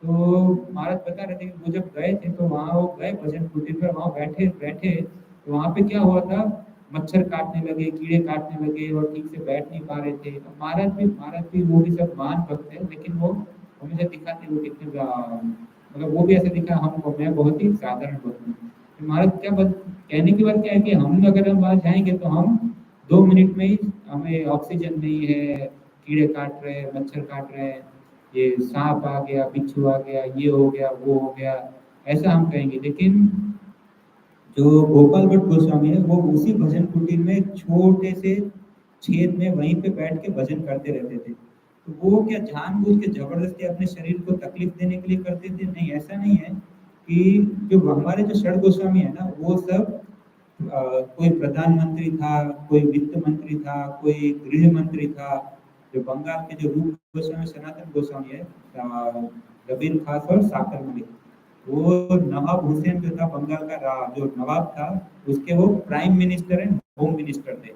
[SPEAKER 1] तो महाराज बता रहे थे कि वो जब गए थे तो वहाँ वो गए भजन कुटीर पर, वहाँ बैठे बैठे तो वहाँ पे क्या हुआ था, मच्छर काटने लगे, कीड़े काटने लगे और ठीक से बैठ नहीं पा रहे थे। तो महाराज भी वो भी सब महान भक्त है, लेकिन वो हमेशा दिखाते वो कितने मतलब वो भी ऐसे दिखा हमको, मैं बहुत ही साधारण भक्त हूँ। तो महाराज क्या कहने की बात क्या है कि हम अगर हम वहाँ जाएंगे तो हम 2 मिनट में ही, हमें ऑक्सीजन नहीं है, कीड़े काट रहे हैं, मच्छर काट रहे हैं, ये सांप आ गया, बिच्छू आ गया, ये हो गया, वो हो गया, ऐसा हम कहेंगे। लेकिन जो गोपाल भट्ट गोस्वामी है वो उसी भजन कुटीर में एक छोटे से छेद में वहीं पे बैठ के भजन करते रहते थे। तो वो क्या जानबूझ के जबरदस्ती अपने शरीर को तकलीफ देने के लिए करते थे? नहीं, ऐसा नहीं है। कि जो हमारे जो षड गोस्वामी है ना, वो सब कोई प्रधानमंत्री था, कोई वित्त मंत्री था, कोई गृह मंत्री था। जो बंगाल के जो रूप गोस्वामी, सनातन गोस्वामी है, रबीन खास और साकर मलिक, वो नवाब हुसैन जो था बंगाल का जो नवाब था, उसके वो prime minister and home minister थे।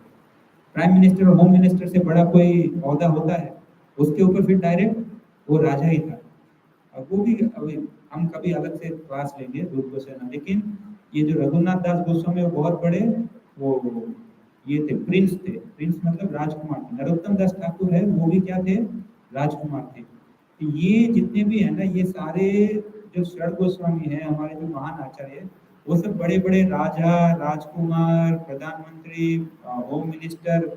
[SPEAKER 1] प्राइम मिनिस्टर और होम मिनिस्टर से बड़ा कोई ओहदा होता है? उसके ऊपर फिर डायरेक्ट वो राजा ही था। अब वो भी अभी हम कभी अलग से क्लास लेंगे रूप गोस्वामी। लेकिन ये जो रघुनाथ दास गोस्वामी वो बहुत बड़े वो ये थे, प्रिंस थे। प्रिंस मतलब राजकुमार थे। नरोत्तम दास ठाकुर है, वो भी क्या थे? राजकुमार थे। तो ये जितने भी है ना, ये सारे जो षड गोस्वामी है, हमारे जो महान आचार्य है, वो सब बड़े बड़े राजा, राजकुमार, प्रधानमंत्री, होम मिनिस्टर।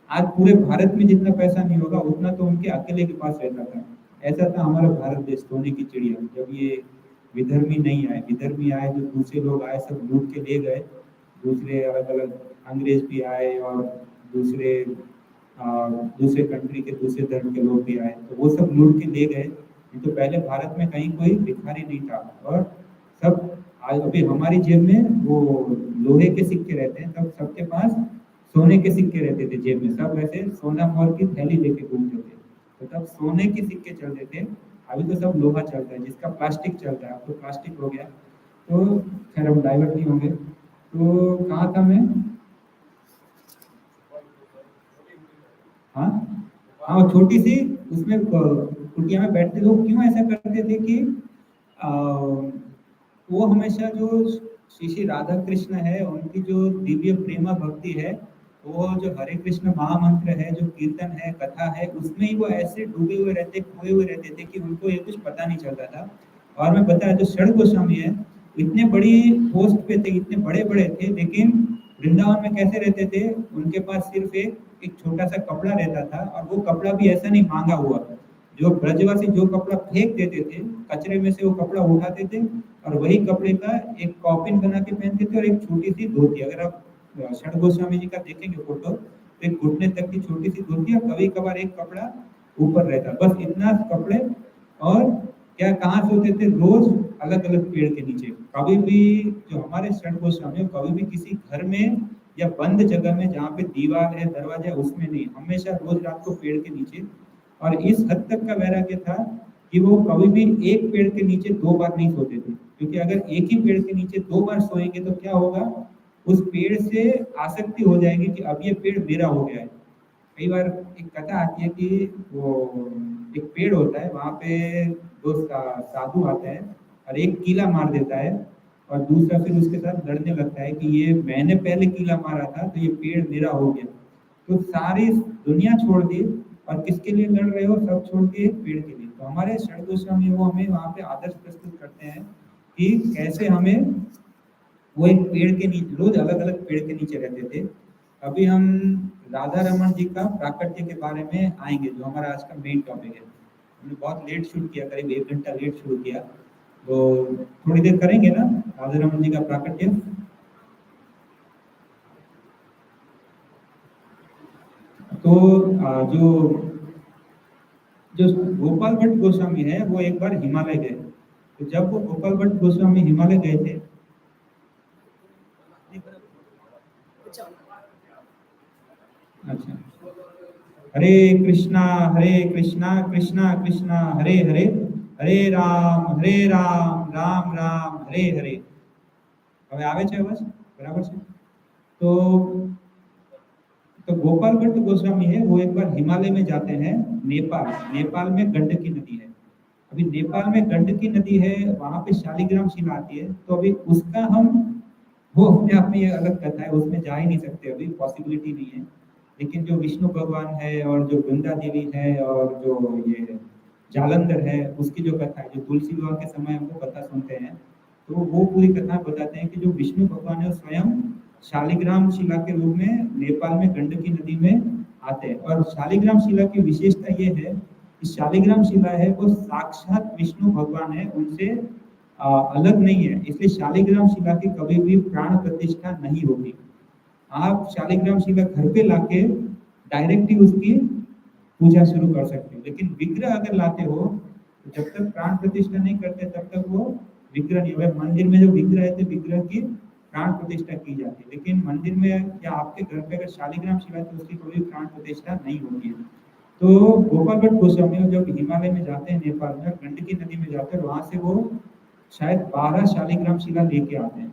[SPEAKER 1] आज पूरे भारत में जितना पैसा नहीं होगा उतना तो उनके अकेले के पास रहता था। ऐसा था हमारा भारत देश, सोने की चिड़िया। जब ये विधर्मी नहीं आए। विधर्मी आए जो दूसरे लोग आए सब लूट के ले गए, दूसरे अलग अलग अंग्रेज भी आए और दूसरे दूसरे कंट्री के दूसरे धर्म के लोग भी आए, तो वो सब लूट के ले गए। नहीं तो पहले भारत में कहीं कोई भिखारी नहीं था, और सब आज अभी हमारी जेब में वो लोहे के सिक्के रहते हैं, तब सबके पास सोने के सिक्के रहते थे जेब में, सब ऐसे सोना मोर की थैली लेके घूमते थे। तो तब सोने के सिक्के चलते थे, अभी तो सब लोहा चलता है जिसका प्लास्टिक चलता है, अब तो प्लास्टिक हो गया। तो खैर हम डाइवर्ट नहीं होंगे। तो कहाँ था मैं? हाँ हाँ, वो छोटी सी उसमें कुटिया में बैठते लोग क्यों ऐसा करते थे कि अ, वो हमेशा जो श्री श्री राधा कृष्ण है उनकी जो दिव्य प्रेमा भक्ति है, वो जो हरे कृष्ण महामंत्र है, जो कीर्तन है, कथा है, उसमें ही वो ऐसे डूबे हुए रहते, खोए हुए रहते थे कि उनको ये कुछ पता नहीं चलता था। और मैं बताया जो षड गोस्वामी है, इतने बड़ी पोस्ट पे थे, इतने बड़े बड़े थे, लेकिन वृंदावन में कैसे रहते थे? उनके पास सिर्फ एक छोटा सा कपड़ा रहता था, और वो कपड़ा भी ऐसा नहीं मांगा हुआ। जो ब्रजवासी जो कपड़ा फेंक देते थे कचरे में से, वो कपड़ा उठाते थे और वही कपड़े का एक कॉपिन बना के पहनते थे, और एक छोटी सी धोती। अगर आप षड गोस्वामी जी का देखेंगे फोटो, तो एक घुटने तक की छोटी सी धोती, और कभी कभार एक कपड़ा ऊपर रहता, बस इतना कपड़े। और क्या कहाँ सोते थे? रोज अलग अलग पेड़ के नीचे। कभी भी जो हमारे षड गोस्वामी कभी भी किसी घर में या बंद जगह में जहाँ पे दीवार है दरवाजा है उसमें नहीं, हमेशा रोज रात को पेड़ के नीचे। और इस हद तक का वैराग्य था कि वो कभी भी एक पेड़ के नीचे दो बार नहीं सोते थे, क्योंकि अगर एक ही पेड़ के नीचे दो बार सोएंगे तो क्या होगा? उस पेड़ से आसक्ति हो जाएगी कि अब ये पेड़ मेरा हो गया है। कई बार एक कथा आती है कि वो एक पेड़ होता है, वहां पे दो साधु आते हैं, और एक कीला मार देता है, और दूसरा फिर उसके साथ लड़ने लगता है कि ये मैंने पहले कीला मारा था तो ये पेड़ मेरा हो गया। तो सारी दुनिया छोड़ दी, और किसके लिए लड़ रहे हो? सब छोड़ के एक पेड़ के लिए। तो हमारे षड गोस्वामी वो हमें वहाँ पे आदर्श प्रस्तुत करते हैं कि कैसे हमें, वो एक पेड़ के नीचे रोज अलग अलग पेड़ के नीचे रहते थे। अभी हम राधा रमन जी का प्राकट्य के बारे में आएंगे, जो हमारा आज का मेन टॉपिक है। हमने बहुत लेट शुरू किया, करीब 1 घंटा लेट शुरू किया, तो थोड़ी देर करेंगे ना राधा रमन जी का प्राकट्य। तो जो जो गोपाल भट्ट गोस्वामी है वो एक बार हिमालय गए। तो जब वो गोपाल भट्ट गोस्वामी हिमालय गए थे, अच्छा, हरे कृष्णा कृष्णा कृष्णा हरे हरे, हरे राम राम राम हरे हरे। હવે આવે છે અવાજ બરાબર છે? तो तो गोपाल भट्ट गोस्वामी है वो एक बार हिमालय में जाते हैं, नेपाल। नेपाल में गंडकी नदी है। अभी नेपाल में गंडकी नदी है, वहां पे शालिग्राम शिला आती है। तो अभी उसका हम, वो अपने आप में ये अलग कथा है, उसमें जा ही नहीं सकते, अभी पॉसिबिलिटी नहीं है। लेकिन जो विष्णु भगवान है और जो वृंदा देवी है और जो ये जालंधर है, उसकी जो कथा है, जो तुलसी विवाह के समय हमको कथा सुनते हैं, तो वो पूरी कथा बताते हैं कि जो विष्णु भगवान है स्वयं शालिग्राम शिला के रूप में नेपाल में गंडकी नदी में आते हैं। और शालिग्राम शिला की विशेषता ये है कि शालिग्राम शिला है वो साक्षात विष्णु भगवान है, उनसे अलग नहीं है, इसलिए शालिग्राम शिला की कभी भी प्राण प्रतिष्ठा नहीं होगी। आप शालिग्राम शिला घर पे लाके डायरेक्ट ही उसकी पूजा शुरू कर सकते हो, लेकिन विग्रह अगर लाते हो तो जब तक प्राण प्रतिष्ठा नहीं करते तब तक वो विग्रह नहीं होगा। मंदिर में जो विग्रह है तो विग्रह की प्राण प्रतिष्ठा की जाती है, लेकिन मंदिर में या आपके घर पे अगर शालिग्राम शिला है तो उसकी कोई प्राण प्रतिष्ठा नहीं होती है। तो गोपाल भट्ट गोस्वामी जब हिमालय में जाते हैं, नेपाल में गंडकी नदी में जाते हैं, वहां से वो शायद 12 शालिग्राम शिला लेके आते हैं,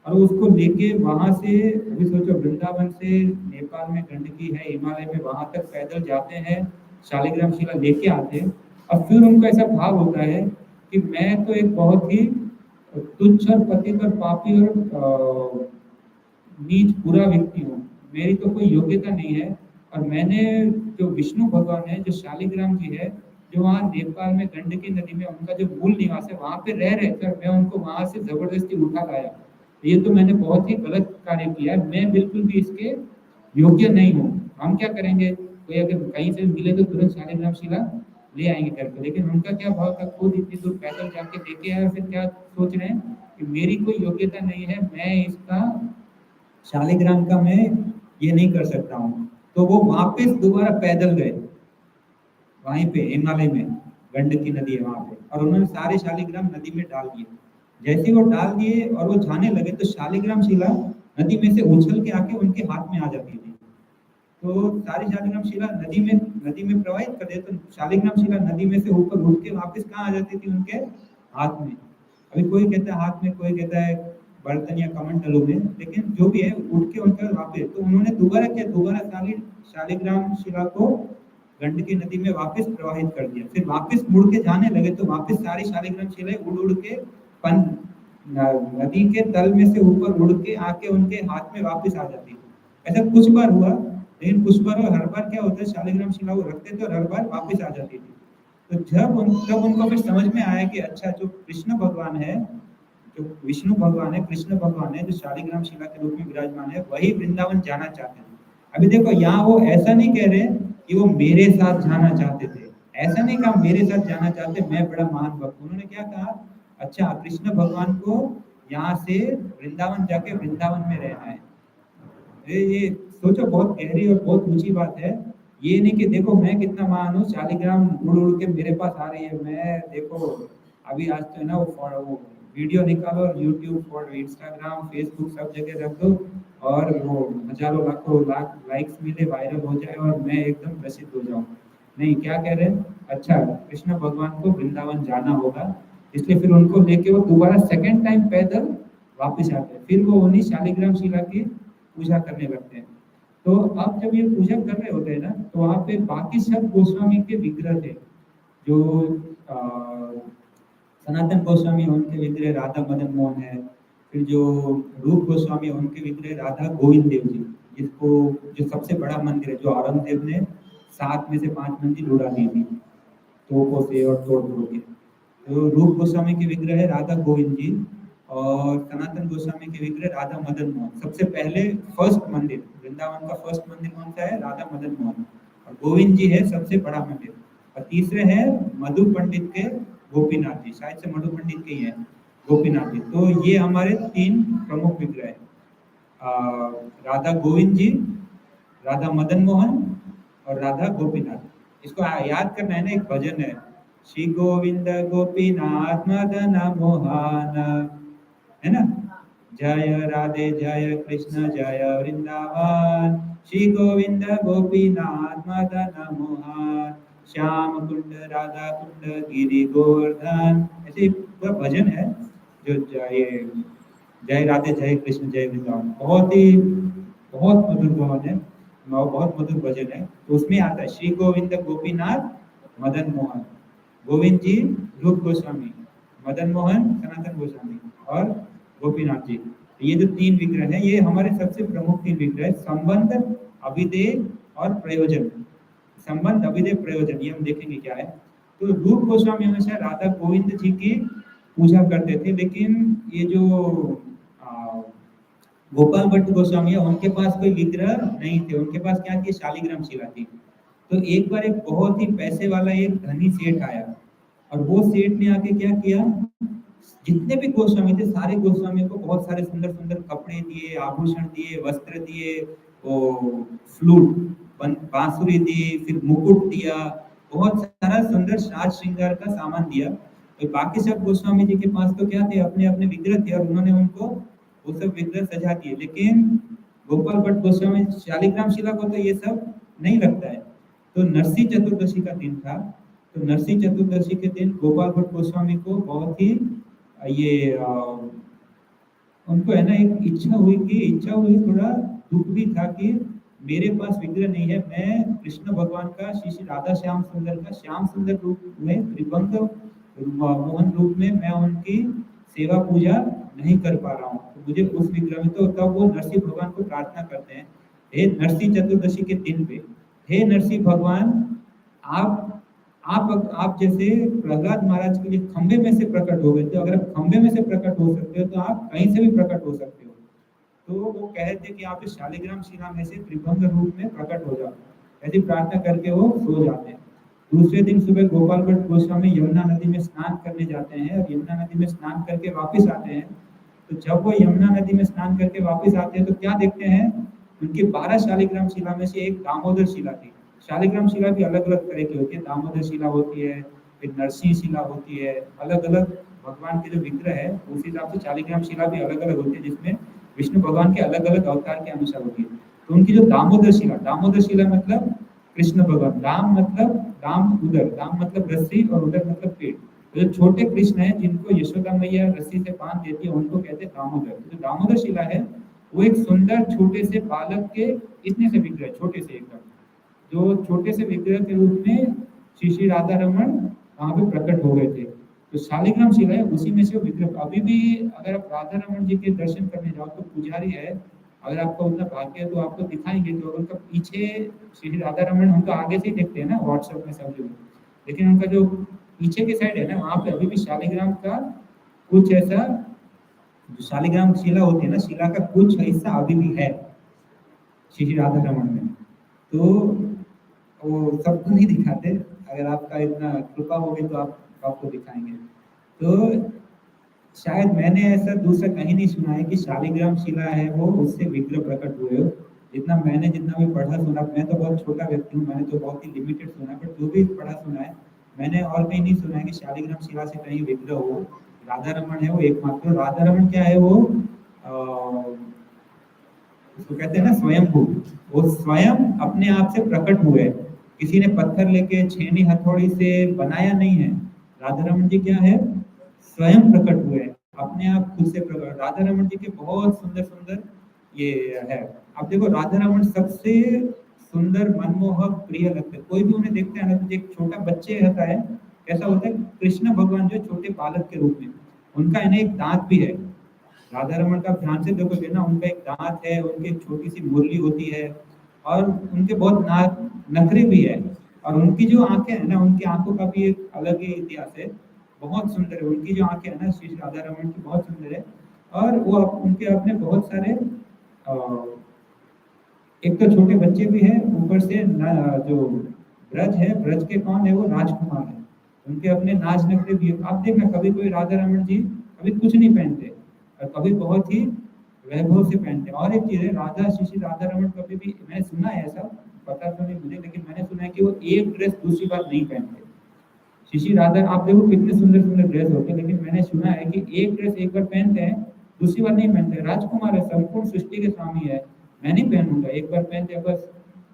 [SPEAKER 1] और उसको लेके वहां से, अभी सोचो वृंदावन से नेपाल में गंडकी है, हिमालय में वहां तक पैदल जाते हैं, शालिग्राम शिला लेके आते हैं। और फिर उनको ऐसा भाव होता है कि मैं तो एक बहुत ही तुच्छ और पतित और पापी और नीच बुरा व्यक्ति हूँ, मेरी तो कोई योग्यता नहीं है। और मैंने, जो विष्णु भगवान है, जो शालिग्राम जी है, जो वहाँ नेपाल में गंडकी नदी में उनका जो मूल निवास है, वहाँ पे रह रहकर मैं उनको वहाँ से जबरदस्ती उठा लाया, ये तो मैंने बहुत ही गलत कार्य किया है, मैं बिल्कुल भी इसके योग्य नहीं हूँ। हम क्या करेंगे? कोई अगर कहीं से मिले तो तुरंत शालिग्राम शिला ले आएंगे करके, लेकिन उनका क्या भाव था, खुद इतनी दूर पैदल जाके लेके आए, फिर क्या सोच रहे हैं कि मेरी कोई योग्यता नहीं है, मैं इसका शालिग्राम का मैं ये नहीं कर सकता हूँ। तो वो वापस दोबारा पैदल गए वहीं पे हिमालय में, गंडकी नदी है वहां पे, और उन्होंने सारे शालिग्राम नदी में डाल दिए। जैसे ही वो डाल दिए और वो जाने लगे तो शालिग्राम शिला नदी में से उछल के आके उनके हाथ में आ जाती थी। तो सारी शालिग्राम शिला नदी में प्रवाहित कर दे तो शालिग्राम शिला नदी में से ऊपर उठ के वापस कहाँ आ जाती थी, उनके हाथ में। अभी कोई कहता है हाथ में, कोई कहता है बर्तन या कमंडलों में, लेकिन जो भी है उठ के उनका वापस, तो उन्होंने दोबारा क्या, दोबारा शालिग्राम शिला को गंडकी नदी में वापस प्रवाहित कर दिया। फिर वापस मुड़ के जाने लगे तो वापस सारी शालिग्राम शिलाएं उड़ उड़ के पन नदी के तल में से ऊपर उड़ के आके उनके हाथ में वापस आ जाती थी। ऐसा कुछ बार हुआ, लेकिन कुछ बार और हर बार क्या होता है, शालिग्राम शिला वो रखते थे और हर बार वापस आ जाती थी। तो तब उनको फिर समझ में आया कि अच्छा, जो कृष्ण भगवान है, जो विष्णु भगवान है, कृष्ण भगवान है, जो शालिग्राम शिला के रूप में विराजमान है, वही वृंदावन जाना चाहते थे। अभी देखो यहाँ वो ऐसा नहीं कह रहे कि वो मेरे साथ जाना चाहते थे, ऐसा नहीं कहा मेरे साथ जाना चाहते, मैं बड़ा महान भक्त। उन्होंने क्या कहा, अच्छा कृष्ण भगवान को यहाँ से वृंदावन जाके वृंदावन में रहना है। ये सोचो, बहुत गहरी और बहुत ऊंची बात है। ये नहीं कि देखो मैं कितना महान हूँ, शालिग्राम उड़ उड़ के मेरे पास आ रही है, मैं देखो अभी आज तो है ना वो वीडियो निकालो, यूट्यूब और इंस्टाग्राम फेसबुक सब जगह रख दो, और वो हजारों लाखों लाख लाइक्स मिले, वायरल हो जाए और मैं एकदम प्रसिद्ध हो जाऊं। नहीं, क्या कह रहे हैं, अच्छा कृष्ण भगवान को वृंदावन जाना होगा, इसलिए फिर उनको लेके वो दोबारा सेकेंड टाइम पैदल वापस आते हैं। फिर वो उन्हीं शालिग्राम शिला की पूजा करने लगते हैं। तो अब जब ये पूजा कर रहे होते हैं ना, तो वहाँ पे बाकी सब गोस्वामी के विग्रह थे, जो सनातन गोस्वामी है उनके विग्रह राधा मदन मोहन है, फिर जो रूप गोस्वामी है उनके विग्रह राधा गोविंद देव जी, जिसको जो सबसे बड़ा मंदिर है, जो औरंगजेब ने 7 में से 5 मंदिर उड़ा दी थी तोपों से और तोड़ तोड़ के। तो रूप गोस्वामी के विग्रह है राधा गोविंद जी, और सनातन गोस्वामी के विग्रह राधा मदन मोहन। सबसे पहले फर्स्ट मंदिर, वृंदावन का फर्स्ट मंदिर कौन सा है, राधा मदन मोहन, और गोविंद जी है सबसे बड़ा मंदिर, और तीसरे हैं मधु पंडित के गोपीनाथ जी, शायद से मधु पंडित के ही है गोपीनाथ जी। तो ये हमारे 3 प्रमुख विग्रह है, राधा गोविंद जी, राधा मदन मोहन और राधा गोपीनाथ। इसको याद करना है ना, एक भजन है, श्री गोविंद गोपीनाथ मदन मोहन, है ना, जय राधे जय कृष्ण जय वृंदावन, श्री गोविंद गोपीनाथ मदन मोहन, श्याम कुंड राधा कुंड गिरि गोवर्धन। ऐसे पूरा भजन है, जो जय जय राधे जय कृष्ण जय वृंदावन, बहुत मधुर भवन है, बहुत मधुर भजन है। तो उसमें आता है श्री गोविंद गोपीनाथ मदन मोहन, गोविंद जी रूप गोस्वामी, मदन मोहन सनातन गोस्वामी, और गोपीनाथ जी। ये जो 3 विग्रह हैं, ये हमारे सबसे प्रमुख 3 विग्रह है, संबंध, अभिधेय और प्रयोजन। संबंध, अभिधेय, प्रयोजन, ये हम देखेंगे क्या है। तो रूप गोस्वामी हमेशा राधा गोविंद जी की पूजा करते थे, लेकिन ये जो गोपाल भट्ट गोस्वामी है, उनके पास कोई विग्रह नहीं थे, उनके पास क्या थी, शालिग्राम शिला थी। तो एक बार एक बहुत ही पैसे वाला एक धनी सेठ आया, और वो सेठ ने आके क्या किया, जितने भी गोस्वामी थे सारे गोस्वामी को बहुत सारे सुंदर सुंदर कपड़े दिए, आभूषण दिए, वस्त्र दिए, वो फ्लूट बांसुरी दी, फिर मुकुट दिया, बहुत सारा सुंदर साज श्रृंगार का सामान दिया। तो बाकी सब गोस्वामी जी के पास तो क्या थे, अपने अपने विग्रह थे, और उन्होंने उनको वो सब विग्रह सजा दिए, लेकिन गोपाल भट्ट गोस्वामी शालिग्राम शिला को तो ये सब नहीं लगता है। तो नरसिंह चतुर्दशी का दिन था, तो नरसिंह चतुर्दशी के दिन गोपाल भट्ट गोस्वामी को बहुत ही ये उनको है ना एक इच्छा हुई, थोड़ा दुख भी था कि मेरे पास विग्रह नहीं है, मैं कृष्ण भगवान का, श्री श्री राधा श्याम सुंदर का श्याम सुंदर रूप में, त्रिभंग मोहन रूप में मैं उनकी सेवा पूजा नहीं कर पा रहा हूँ, तो मुझे उस विग्रह में, तो तब वो नरसिंह भगवान को प्रार्थना करते हैं, हे नरसिंह चतुर्दशी के दिन पे, हे नरसिंह भगवान, आप जैसे प्रहलाद महाराज के लिए खंबे में से प्रकट हो गए, तो अगर आप खंबे में से प्रकट हो सकते हो तो आप कहीं से भी प्रकट हो सकते हो। तो वो कहते हैं कि आप इस शालिग्राम शिला में से त्रिभंग रूप में प्रकट हो जाओ, ऐसी प्रार्थना करके वो सो जाते हैं। दूसरे दिन सुबह गोपाल भट्ट गोस्वामी यमुना नदी में स्नान करने जाते हैं और यमुना नदी में स्नान करके वापस आते हैं। तो जब वो यमुना नदी में स्नान करके वापस आते हैं तो क्या देखते हैं, उनकी 12 शालिग्राम शिला में से एक दामोदर शिला थी। शालिग्राम शिला भी अलग अलग तरह की होती है, दामोदर शिला होती है, फिर नरसिंह शिला होती है, अलग अलग भगवान के जो विग्रह है उस हिसाब से शालिग्राम शिला भी अलग अलग होती है, जिसमें विष्णु भगवान के अलग अलग अवतार के अनुसार होती है। तो उनकी जो दामोदर शिला मतलब कृष्ण भगवान, दाम मतलब दाम उदर, दाम मतलब रस्सी और उदर मतलब पेट। तो जो छोटे कृष्ण है जिनको यशोदा मैया रस्सी से बांध देती है उनको कहते हैं दामोदर। जो दामोदर शिला है वो एक सुंदर छोटे से बालक के इतने से विग्रह, छोटे से एकदम, जो छोटे से विग्रह के रूप में श्री श्री राधा रमन वहां पे प्रकट हो गए थे। तो शालिग्राम शिला है, उसी में से वो विग्रह अभी भी, अगर आप राधा रमन जी के दर्शन करने जाओ तो पुजारी है, अगर आपका उतना भाग्य है तो आपको दिखाएंगे। तो उनका पीछे श्री राधा रमन, उनका आगे से ही देखते हैं ना व्हाट्सएप में सब लोग, लेकिन उनका जो पीछे की साइड है ना वहां पे अभी भी शालिग्राम का कुछ ऐसा, जो शालिग्राम शिला होती है ना, शिला का कुछ हिस्सा अभी भी है श्री राधा रमन में। तो वो सबको नहीं दिखाते, अगर आपका इतना कृपा होगी तो आप आपको दिखाएंगे। तो शायद मैंने ऐसा दूसरा कहीं नहीं सुना है कि शालिग्राम शिला है वो उससे विग्रह प्रकट हुए हो। जितना भी पढ़ा सुना, मैं तो बहुत छोटा व्यक्ति हूँ, मैंने तो बहुत ही लिमिटेड सुना, बट जो भी पढ़ा सुना है मैंने और कहीं नहीं सुना है कि शालिग्राम शिला से कहीं विग्रह हो। राधा रमन है वो एकमात्र। राधा रमन क्या है वो, उसको कहते हैं ना स्वयंभू, वो स्वयं अपने आप से प्रकट हुए। किसी ने पत्थर लेके छेनी हथौड़ी से बनाया नहीं है। राधा रमन जी क्या है, स्वयं प्रकट हुए, अपने आप खुद से प्रकट। राधा रमन जी के बहुत सुंदर सुंदर ये है। अब देखो राधा रमन सबसे सुंदर, मनमोहक, प्रिय लगते हैं। कोई भी उन्हें देखता है ना तो एक छोटा बच्चे रहता है, कैसा होता है, कृष्ण भगवान जो छोटे बालक के रूप में, उनका है ना एक दांत भी है। राधा रमन का ध्यान से देखोगे ना, उनका एक दांत है, उनकी एक छोटी सी मुरली होती है, और उनके बहुत नखरे भी है। और उनकी जो आंखें है ना, उनकी आंखों का भी एक अलग ही इतिहास है, बहुत सुंदर है उनकी जो आंखें है ना, श्री राधा रमन की बहुत सुंदर है। और वो उनके अपने बहुत सारे एक तो छोटे बच्चे भी हैं, ऊपर से जो ब्रज है, ब्रज के कौन है, वो राजकुमार है, उनके अपने नाच नखरे भी है। आप देखना कभी कोई राधा रमन जी कभी कुछ नहीं पहनते और कभी बहुत ही वैभव से पहनते हैं। और एक चीज है, राधा श्री राधा रमन कभी भी, मैंने सुना है ऐसा, पता तो नहीं मुझे, लेकिन मैंने सुना है कि वो एक ड्रेस दूसरी बार नहीं पहनते। शिशि राधा आप देखो कितने सुंदर सुंदर ड्रेस होते हैं, लेकिन मैंने सुना है कि एक ड्रेस एक बार पहनते हैं, दूसरी बार नहीं पहनते। राजकुमार है, संपूर्ण सृष्टि के स्वामी है, मैं नहीं पहनूंगा, एक बार पहनते हैं बस,